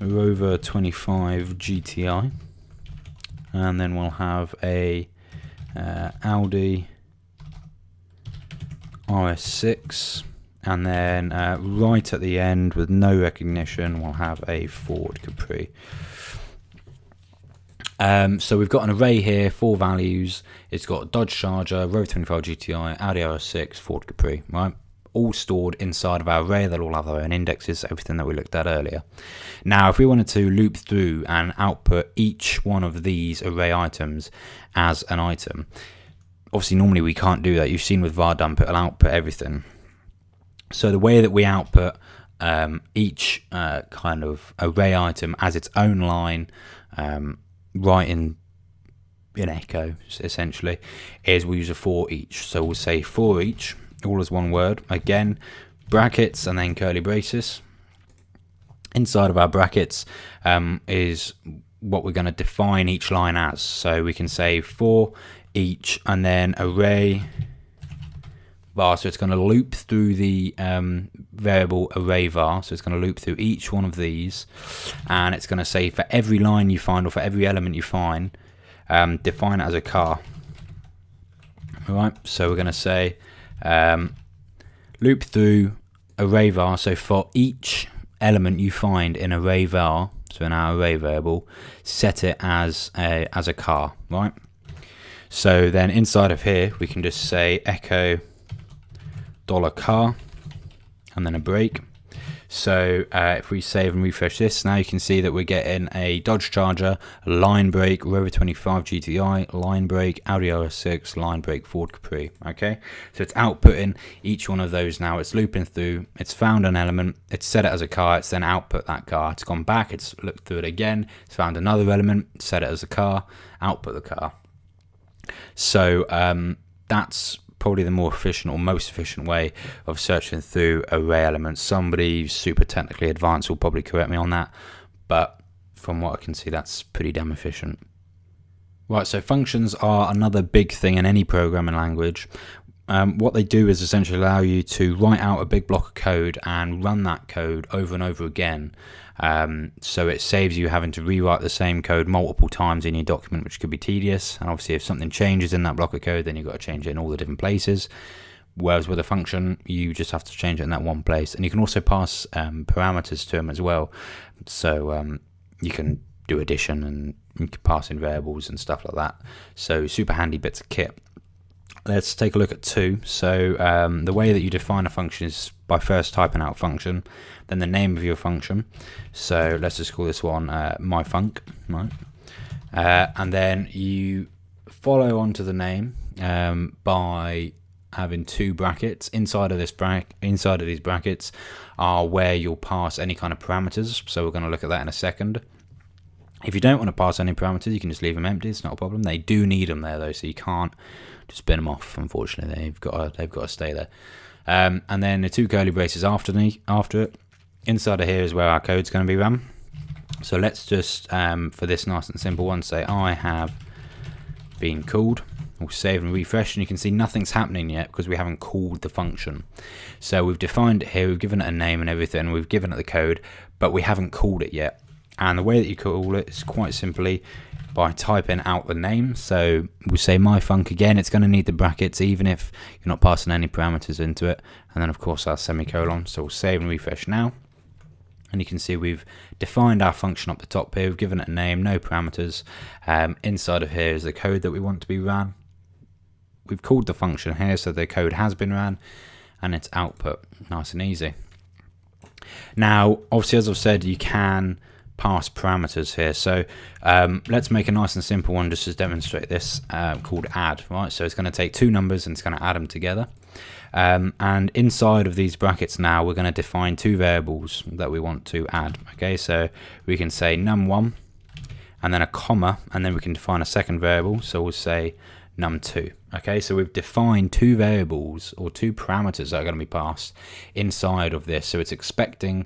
Rover 25 GTI, and then we'll have a Audi RS6, and then right at the end with no recognition we'll have a Ford Capri. So we've got an array here, 4 values. It's got Dodge Charger, Rover 25 GTI, Audi RS6, Ford Capri, right? All stored inside of our array. They'll all have their own indexes, everything that we looked at earlier. Now, if we wanted to loop through and output each one of these array items as an item, obviously normally we can't do that. You've seen with Var Dump, it'll output everything. So the way that we output each kind of array item as its own line, right in echo essentially, is we use a for each. So we'll say for each, all as one word, again brackets and then curly braces. Inside of our brackets is what we're going to define each line as. So we can say for each and then array var, so it's going to loop through the variable array var, so it's going to loop through each one of these, and it's going to say for every line you find or for every element you find, define it as a car. Alright, so we're going to say loop through array var, so for each element you find in array var, so in our array variable, set it as a car, right? So then inside of here we can just say echo $car and then a break. So if we save and refresh this, now you can see that we're getting a Dodge Charger, line break, Rover 25 GTI, line break, Audi RS6, line break, Ford Capri. Okay, so it's outputting each one of those now. It's looping through, it's found an element, it's set it as a car, it's then output that car. It's gone back, it's looked through it again, it's found another element, set it as a car, output the car. So that's probably the more efficient or most efficient way of searching through array elements. Somebody super technically advanced will probably correct me on that, but from what I can see, that's pretty damn efficient. Right, so functions are another big thing in any programming language. What they do is essentially allow you to write out a big block of code and run that code over and over again. So it saves you having to rewrite the same code multiple times in your document, which could be tedious. And obviously if something changes in that block of code, then you've got to change it in all the different places. Whereas with a function, you just have to change it in that one place. And you can also pass parameters to them as well. So you can do addition and you can pass in variables and stuff like that. So super handy bits of kit. Let's take a look at 2. So the way that you define a function is by first typing out function, then the name of your function. So let's just call this one myfunc, right? And then you follow on to the name by having 2 brackets. Inside of these brackets are where you'll pass any kind of parameters. So we're going to look at that in a second. If you don't want to pass any parameters, you can just leave them empty. It's not a problem. They do need them there though, so you can't just bin them off. Unfortunately, they've got to stay there. And then the 2 curly braces after it. Inside of here is where our code's going to be run. So let's just, for this nice and simple one, say I have been called. We'll save and refresh, and you can see nothing's happening yet because we haven't called the function. So we've defined it here, we've given it a name and everything, we've given it the code, but we haven't called it yet. And the way that you call it is quite simply by typing out the name. So we'll say myfunc again, it's going to need the brackets even if you're not passing any parameters into it, and then of course our semicolon. So we'll save and refresh now, and you can see we've defined our function up the top here, we've given it a name, no parameters. Inside of here is the code that we want to be ran. We've called the function here, so the code has been ran, and it's output. Nice and easy. Now obviously, as I've said, you can pass parameters here, so let's make a nice and simple one just to demonstrate this, called add. Right, so it's going to take two numbers and it's going to add them together, and inside of these brackets now we're going to define two variables that we want to add. Okay, so we can say num1 and then a comma, and then we can define a second variable, so we'll say num2. Okay, so we've defined two variables or two parameters that are going to be passed inside of this, so it's expecting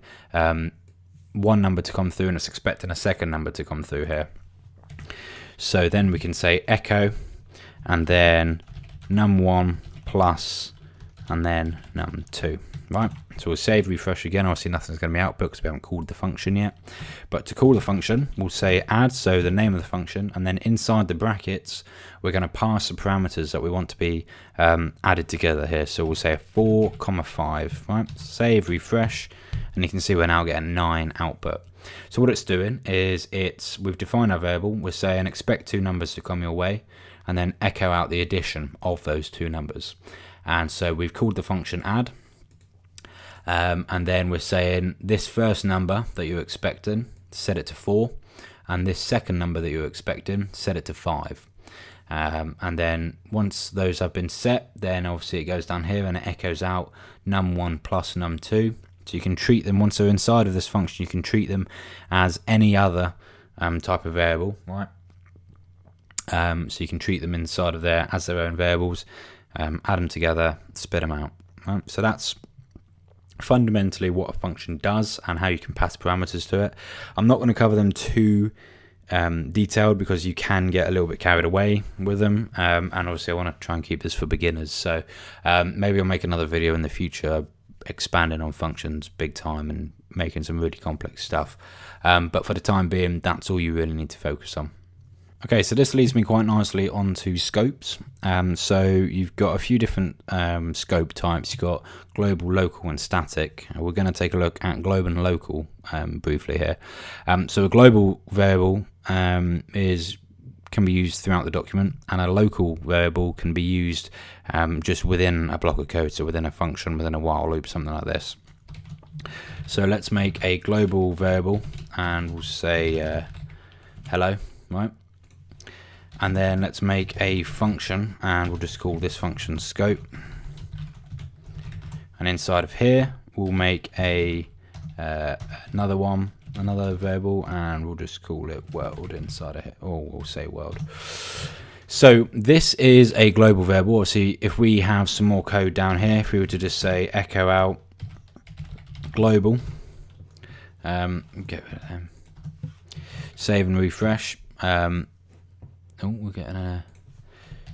one number to come through and it's expecting a second number to come through here. So then we can say echo and then num1 plus and then num2. Right, so we'll save, refresh again. Obviously nothing's going to be output because we haven't called the function yet, but to call the function we'll say add, so the name of the function, and then inside the brackets we're going to pass the parameters that we want to be added together here. So we'll say 4, 5. Right, save, refresh, and you can see we're now getting 9 output. So what it's doing is we've defined our variable, we're saying expect two numbers to come your way, and then echo out the addition of those two numbers. And so we've called the function add, and then we're saying this first number that you're expecting, set it to 4, and this second number that you're expecting, set it to 5. And then once those have been set, then obviously it goes down here and it echoes out num1 plus num2. So you can treat them, once they're inside of this function, you can treat them as any other type of variable, right? So you can treat them inside of there as their own variables, add them together, spit them out. Right? So that's fundamentally what a function does and how you can pass parameters to it. I'm not going to cover them too detailed because you can get a little bit carried away with them, and obviously I want to try and keep this for beginners. So maybe I'll make another video in the future expanding on functions big time and making some really complex stuff, but for the time being that's all you really need to focus on. Okay, so this leads me quite nicely onto scopes. So you've got a few different scope types. You've got global, local and static. We're going to take a look at global and local briefly here. So a global variable can be used throughout the document, and a local variable can be used just within a block of code, so within a function, within a while loop, something like this. So let's make a global variable and we'll say hello, right? And then let's make a function and we'll just call this function scope, and inside of here we'll make another variable and we'll just call it world inside of it, or we'll say world. So this is a global variable. Obviously if we have some more code down here, if we were to just say echo out global, get rid of them, save and refresh, we're getting a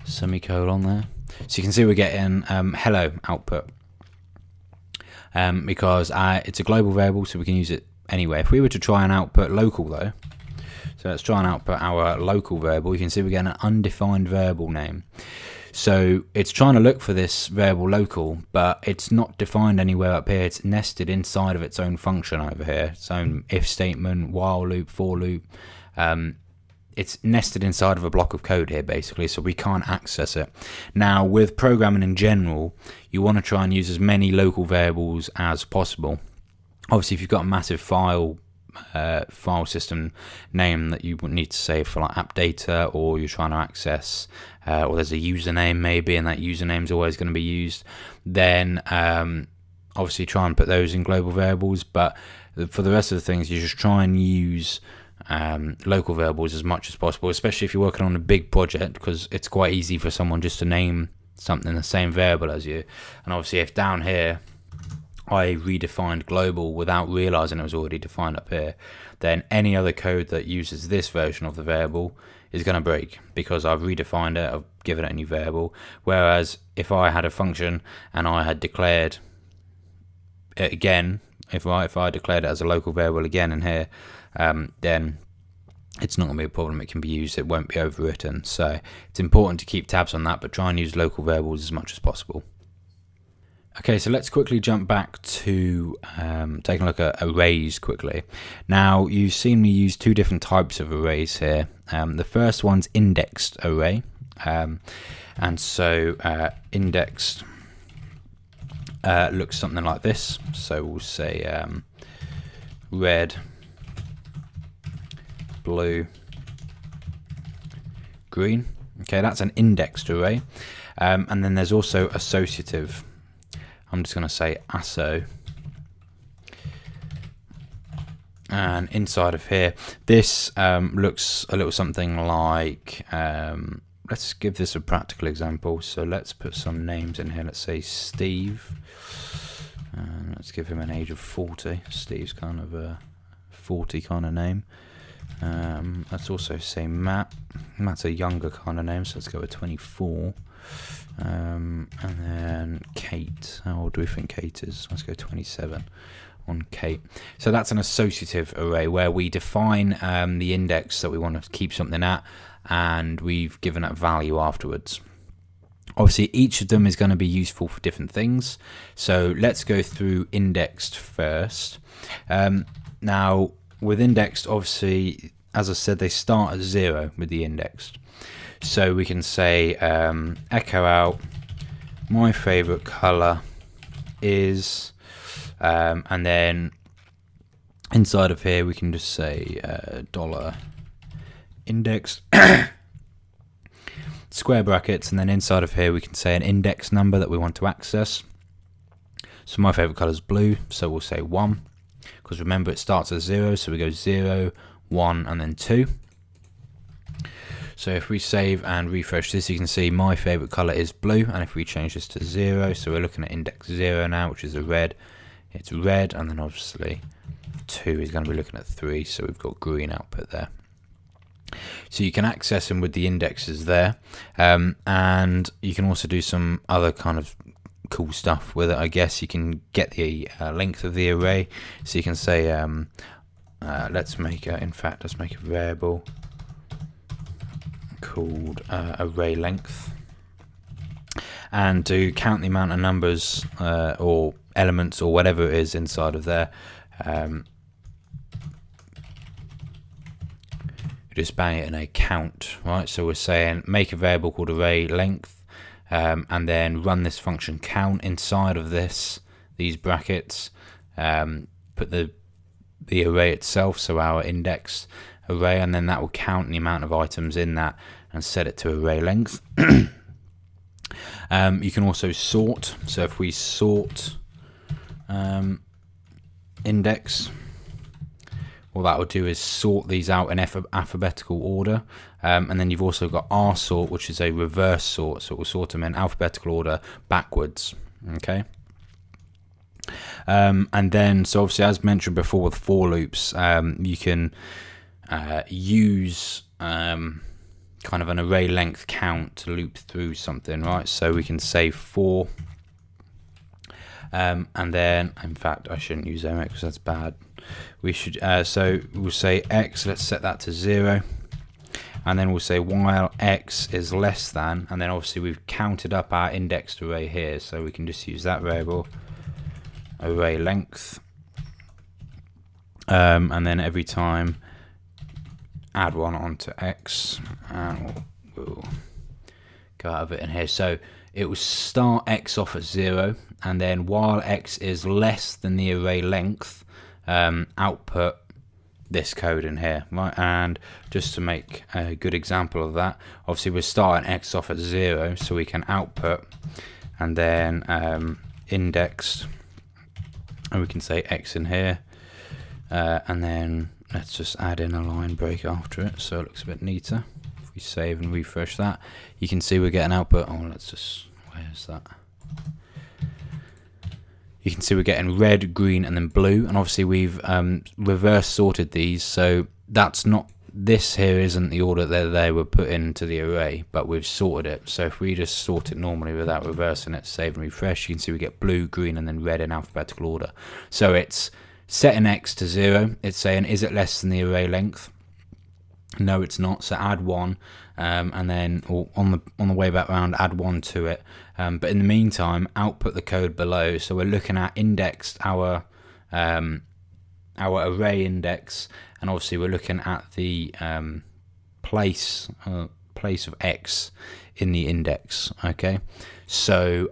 semicolon there, so you can see we're getting hello output, because it's a global variable, so we can use it anywhere. If we were to try and output local though, so let's try and output our local variable, you can see we're getting an undefined variable name. So it's trying to look for this variable local, but it's not defined anywhere up here. It's nested inside of its own function over here, its own if statement, while loop, for loop. It's nested inside of a block of code here basically, so we can't access it. Now with programming in general, you want to try and use as many local variables as possible. Obviously if you've got a massive file system name that you would need to save for like app data, or you're trying to access, or there's a username maybe and that username is always going to be used, then obviously try and put those in global variables. But for the rest of the things, you just try and use local variables as much as possible, especially if you're working on a big project, because it's quite easy for someone just to name something the same variable as you. And obviously if down here I redefined global without realizing it was already defined up here, then any other code that uses this version of the variable is going to break because I've redefined it, I've given it a new variable. Whereas if I had a function and I had declared it again, if I declared it as a local variable again in here, then it's not going to be a problem. It can be used, it won't be overwritten. So it's important to keep tabs on that, but try and use local variables as much as possible. Okay, so let's quickly jump back to taking a look at arrays quickly. Now, you've seen me use two different types of arrays here. The first one's indexed array. And so indexed looks something like this. So we'll say red, blue, green. Okay, that's an indexed array. And then there's also associative. I'm just going to say asso, and inside of here this looks a little something like, let's give this a practical example. So let's put some names in here. Let's say Steve, let's give him an age of 40. Steve's kind of a 40 kind of name. Let's also say Matt. Matt's a younger kind of name, so let's go with 24. And then Kate, how old do we think Kate is? Let's go 27 on Kate. So that's an associative array where we define the index that we want to keep something at, and we've given it value afterwards. Obviously each of them is going to be useful for different things, so let's go through indexed first. Now with indexed, obviously as I said, they start at 0 with the indexed. So we can say echo out my favorite color is, and then inside of here we can just say dollar index square brackets, and then inside of here we can say an index number that we want to access. So my favorite color is blue, so we'll say 1, because remember it starts at 0, so we go 0, 1, and then 2. So if we save and refresh this, you can see my favorite color is blue, and if we change this to 0, so we're looking at index 0 now, which is a red, it's red, and then obviously 2 is going to be looking at 3, so we've got green output there. So you can access them with the indexes there, and you can also do some other kind of cool stuff with it. I guess you can get the length of the array, so you can say let's make a variable called array length, and to count the amount of numbers or elements or whatever it is inside of there, just bang it in a count, right? So we're saying make a variable called array length, and then run this function count inside of these brackets, put the array itself, so our indexed array, and then that will count the amount of items in that and set it to array length. You can also sort, so if we sort index, what that will do is sort these out in alphabetical order, and then you've also got rsort, which is a reverse sort, so it will sort them in alphabetical order backwards. Okay. And then, so obviously as mentioned before with for loops, you can use kind of an array length count to loop through something, right? So we can say for, and then, in fact I shouldn't use Xampp because that's bad. We should, so we'll say x, let's set that to 0, and then we'll say while x is less than, and then obviously we've counted up our indexed array here, so we can just use that variable array length, and then every time add 1 onto x, and we'll go out of it in here. So it will start x off at 0, and then while x is less than the array length, output this code in here, right? And just to make a good example of that, obviously we're starting x off at 0, so we can output and then indexed, and we can say x in here, and then let's just add in a line break after it so it looks a bit neater. If we save and refresh that, you can see we're getting output. Oh, let's just, where's that? you can see we're getting red, green, and then blue. And obviously we've reverse sorted these, so that's not, this here isn't the order that they were put into the array, but we've sorted it. So if we just sort it normally without reversing it, save and refresh, you can see we get blue, green, and then red in alphabetical order. So it's setting x to 0. It's saying, is it less than the array length? No, it's not. So add 1, and then on the way back round, add 1 to it. But in the meantime, output the code below. So we're looking at indexed our array index, and obviously we're looking at the place of x in the index. Okay, so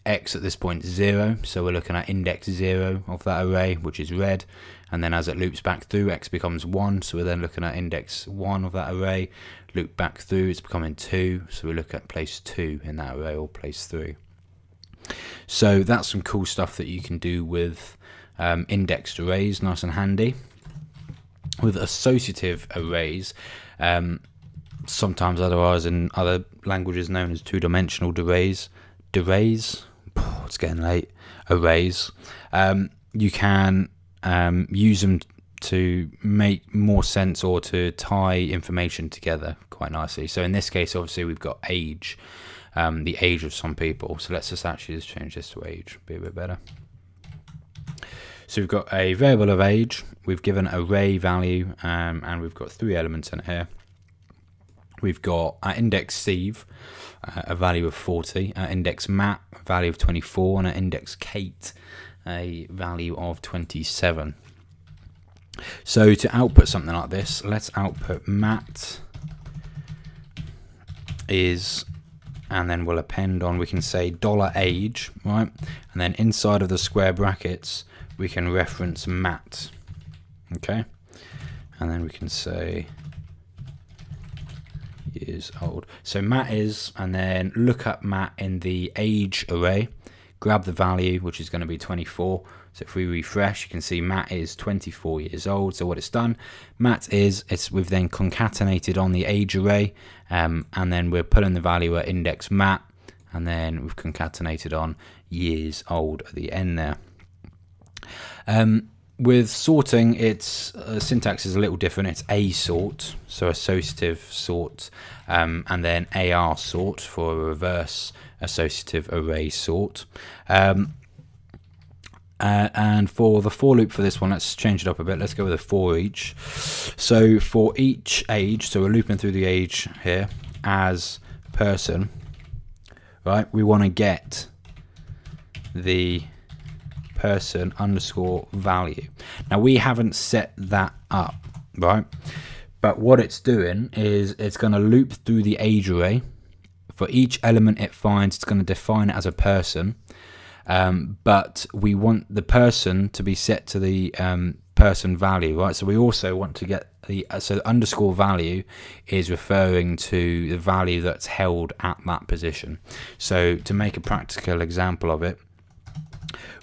x at this point is 0, so we're looking at index 0 of that array, which is red, and then as it loops back through, x becomes 1, so we're then looking at index 1 of that array. Loop back through, it's becoming 2, so we look at place 2 in that array, or place 3. So that's some cool stuff that you can do with indexed arrays, nice and handy. With associative arrays, sometimes otherwise in other languages known as two-dimensional arrays, it's getting late, arrays, you can use them to make more sense or to tie information together quite nicely. So in this case, obviously we've got age, the age of some people. So let's just change this to age, be a bit better. So we've got a variable of age, we've given array value, and we've got 3 elements in it here. We've got our index Steve, a value of 40, our index Matt, a value of 24, and our index Kate, a value of 27. So to output something like this, let's output Matt is, and then we'll append on, we can say $age, right? And then inside of the square brackets, we can reference Matt, okay? And then we can say years old. So Matt is, and then look up Matt in the age array, grab the value, which is going to be 24. So if we refresh, you can see Matt is 24 years old. So what it's done, Matt is, we've then concatenated on the age array, and then we're pulling the value at index Matt, and then we've concatenated on years old at the end there. With sorting, its syntax is a little different. It's a sort, so associative sort, and then AR sort for a reverse associative array sort. And for the for loop for this one, let's change it up a bit. Let's go with a for each. So for each age, so we're looping through the age here as person, right? We want to get the person underscore value. Now we haven't set that up, right? But what it's doing is it's going to loop through the age array. For each element it finds, it's going to define it as a person. But we want the person to be set to the person value, right? So we also want to get the, so the underscore value is referring to the value that's held at that position. So to make a practical example of it,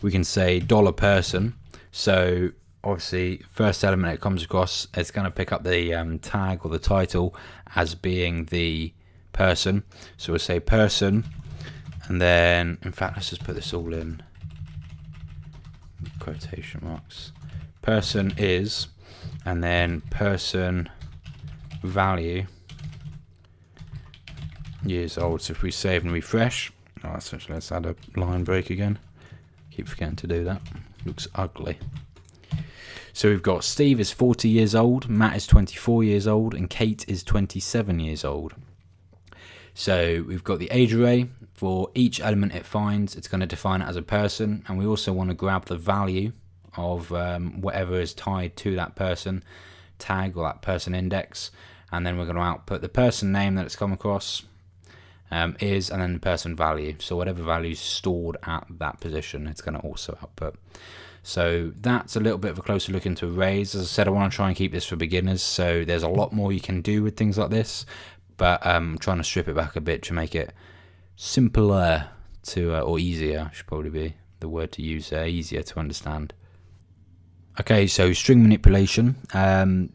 we can say $person. So obviously first element it comes across, it's going to pick up the tag or the title as being the person. So we'll say person, and then in fact let's just put this all in quotation marks. Person is, and then person value years old. So if we save and refresh, essentially let's add a line break again. Keep forgetting to do that. Looks ugly. So we've got Steve is 40 years old, Matt is 24 years old, and Kate is 27 years old. So we've got the age array. For each element it finds, it's going to define it as a person, and we also want to grab the value of whatever is tied to that person tag or that person index, and then we're going to output the person name that it's come across, is, and then the person value. So whatever value is stored at that position, it's going to also output. So that's a little bit of a closer look into arrays. As I said, I want to try and keep this for beginners, so there's a lot more you can do with things like this, but I'm trying to strip it back a bit to make it simpler to, or easier, should probably be the word to use, easier to understand. Okay, so string manipulation.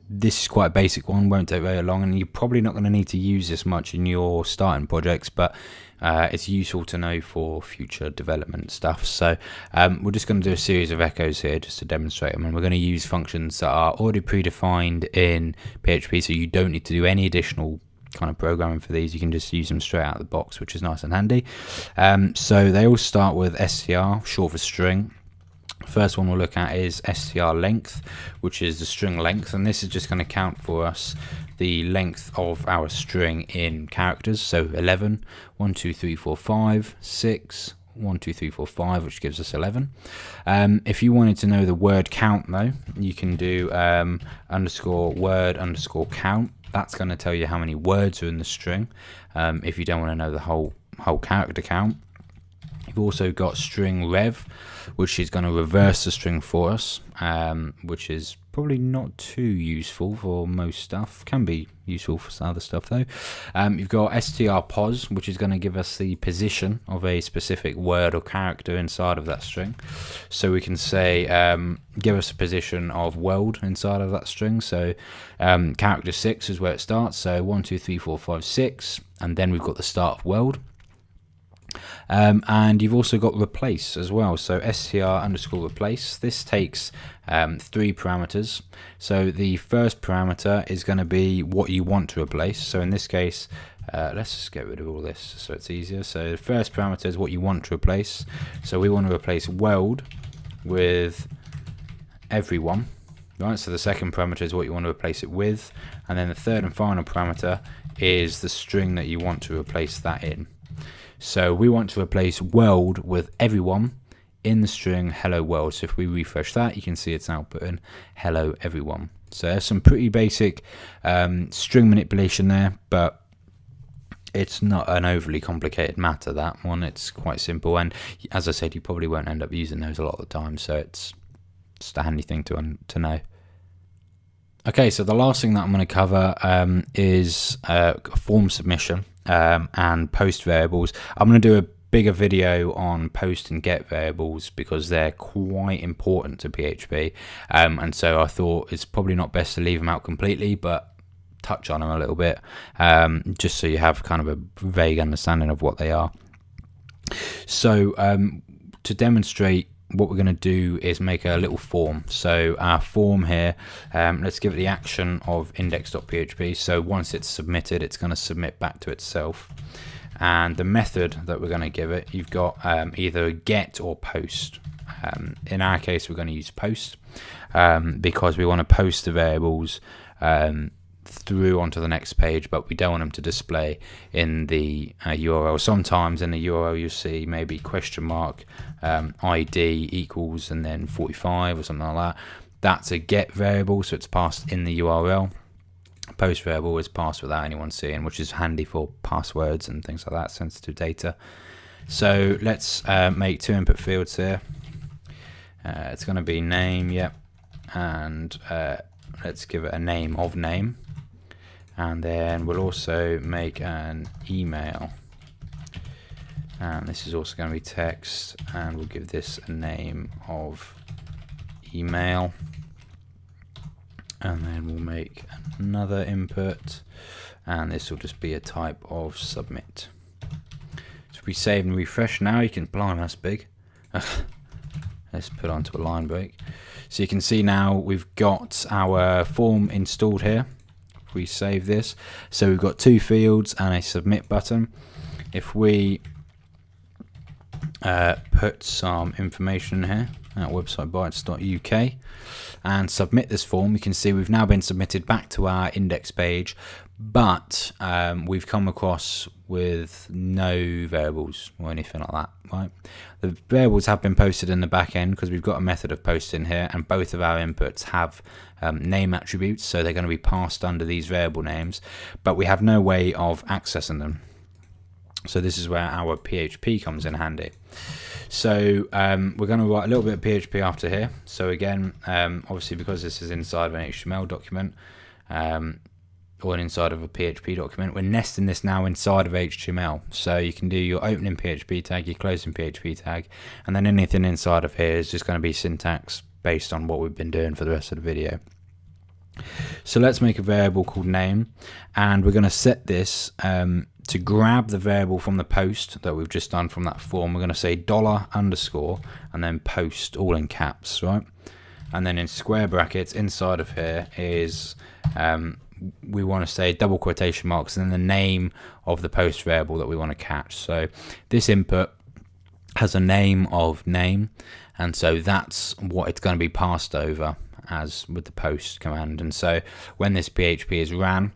This is quite a basic one, won't take very long, and you're probably not going to need to use this much in your starting projects, but it's useful to know for future development stuff. So we're just going to do a series of echoes here just to demonstrate them, and we're going to use functions that are already predefined in PHP, so you don't need to do any additional kind of programming for these. You can just use them straight out of the box, which is nice and handy. So they all start with str, short for string. First one we'll look at is str length, which is the string length, and this is just going to count for us the length of our string in characters. So 11, 1, 2, 3, 4, 5, 6, 1, 2, 3, 4, 5, which gives us 11. If you wanted to know the word count though, you can do underscore word underscore count. That's going to tell you how many words are in the string. If you don't want to know the whole character count. You've also got string rev, which is going to reverse the string for us, which is probably not too useful for most stuff. Can be useful for some other stuff though. You've got strpos, which is going to give us the position of a specific word or character inside of that string. So we can say give us a position of world inside of that string. So character 6 is where it starts. So 1, 2, 3, 4, 5, 6, and then we've got the start of world. And you've also got replace as well, so str underscore replace. This takes 3 parameters. So the first parameter is going to be what you want to replace. So in this case, let's just get rid of all this so it's easier. So the first parameter is what you want to replace. So we want to replace world with everyone, right? So the second parameter is what you want to replace it with, and then the third and final parameter is the string that you want to replace that in. So we want to replace world with everyone in the string hello world. So if we refresh that, you can see it's outputting hello everyone. So there's some pretty basic string manipulation there, but it's not an overly complicated matter, that one. It's quite simple, and as I said, you probably won't end up using those a lot of the time, so it's just a handy thing to know. Okay, so the last thing that I'm going to cover is form submission and post variables. I'm going to do a bigger video on post and get variables because they're quite important to PHP, and so I thought it's probably not best to leave them out completely, but touch on them a little bit, just so you have kind of a vague understanding of what they are. So to demonstrate, what we're going to do is make a little form. So our form here, let's give it the action of index.php. So once it's submitted, it's going to submit back to itself. And the method that we're going to give it, you've got either get or post. In our case, we're going to use post because we want to post the variables through onto the next page, but we don't want them to display in the URL. Sometimes in the URL you'll see maybe question mark ID equals and then 45 or something like that. That's a get variable, so it's passed in the URL. Post variable is passed without anyone seeing, which is handy for passwords and things like that, sensitive data. So let's make 2 input fields here. It's going to be name, yep, and let's give it a name of name. And then we'll also make an email, and this is also going to be text, and we'll give this a name of email, and then we'll make another input, and this will just be a type of submit. So if we save and refresh now, you can, blimey, that's big. Let's put onto a line break. So you can see now we've got our form installed here. If we save this, so we've got 2 fields and a submit button. If we put some information in here at websitebytes.uk and submit this form, you can see we've now been submitted back to our index page, but we've come across with no variables or anything like that, right? The variables have been posted in the back end because we've got a method of posting here, and both of our inputs have name attributes, so they're going to be passed under these variable names, but we have no way of accessing them. So this is where our PHP comes in handy. So we're going to write a little bit of PHP after here. So again, obviously because this is inside of an HTML document, or inside of a PHP document, we're nesting this now inside of HTML. So you can do your opening PHP tag, your closing PHP tag, and then anything inside of here is just going to be syntax based on what we've been doing for the rest of the video. So let's make a variable called name, and we're going to set this to grab the variable from the post that we've just done from that form. We're going to say $_ and then post, all in caps, right? And then in square brackets inside of here is we want to say double quotation marks and then the name of the post variable that we want to catch. So this input has a name of name, and so that's what it's going to be passed over as with the post command. And so when this PHP is ran,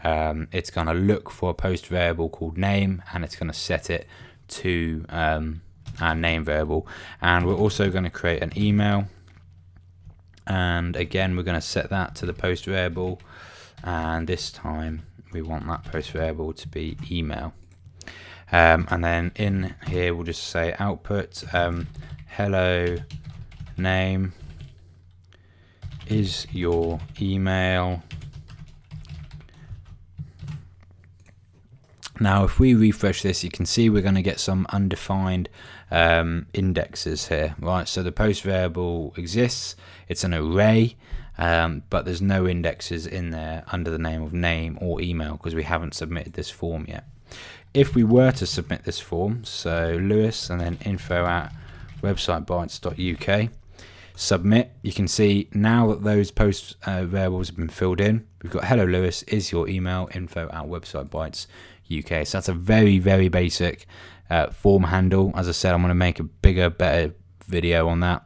it's going to look for a post variable called name, and it's going to set it to our name variable. And we're also going to create an email, and again we're going to set that to the post variable, and this time we want that post variable to be email. And then in here we'll just say output hello name is your email. Now if we refresh this, you can see we're going to get some undefined indexes here, right? So the post variable exists, it's an array, but there's no indexes in there under the name of name or email because we haven't submitted this form yet. If we were to submit this form, so Lewis and then info@websitebytes.uk, submit, you can see now that those post variables have been filled in. We've got hello Lewis is your email, info@websitebytes.uk. So that's a very, very basic form handle. As I said, I'm going to make a bigger, better video on that,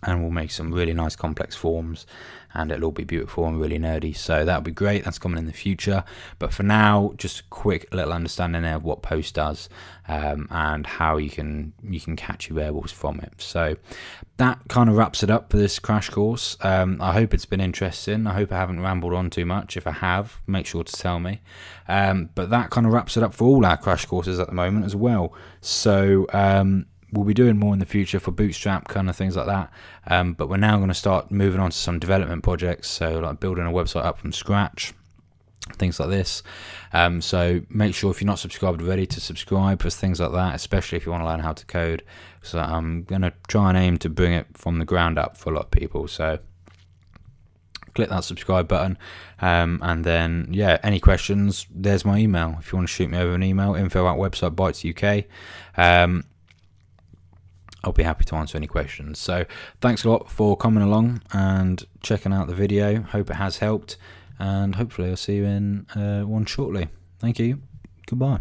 and we'll make some really nice complex forms, and it'll all be beautiful and really nerdy. So that'll be great. That's coming in the future. But for now, just a quick little understanding there of what post does, and how you can catch your variables from it. So that kind of wraps it up for this crash course. I hope it's been interesting. I hope I haven't rambled on too much. If I have, make sure to tell me. But that kind of wraps it up for all our crash courses at the moment as well. So we'll be doing more in the future for Bootstrap, kind of things like that. But we're now going to start moving on to some development projects, so like building a website up from scratch, things like this. So make sure if you're not subscribed already to subscribe for things like that, especially if you want to learn how to code. So I'm going to try and aim to bring it from the ground up for a lot of people. So click that subscribe button, and then yeah, any questions, there's my email. If you want to shoot me over an email, info@websitebytes.uk. I'll be happy to answer any questions. So thanks a lot for coming along and checking out the video. Hope it has helped, and hopefully I'll see you in one shortly. Thank you. Goodbye.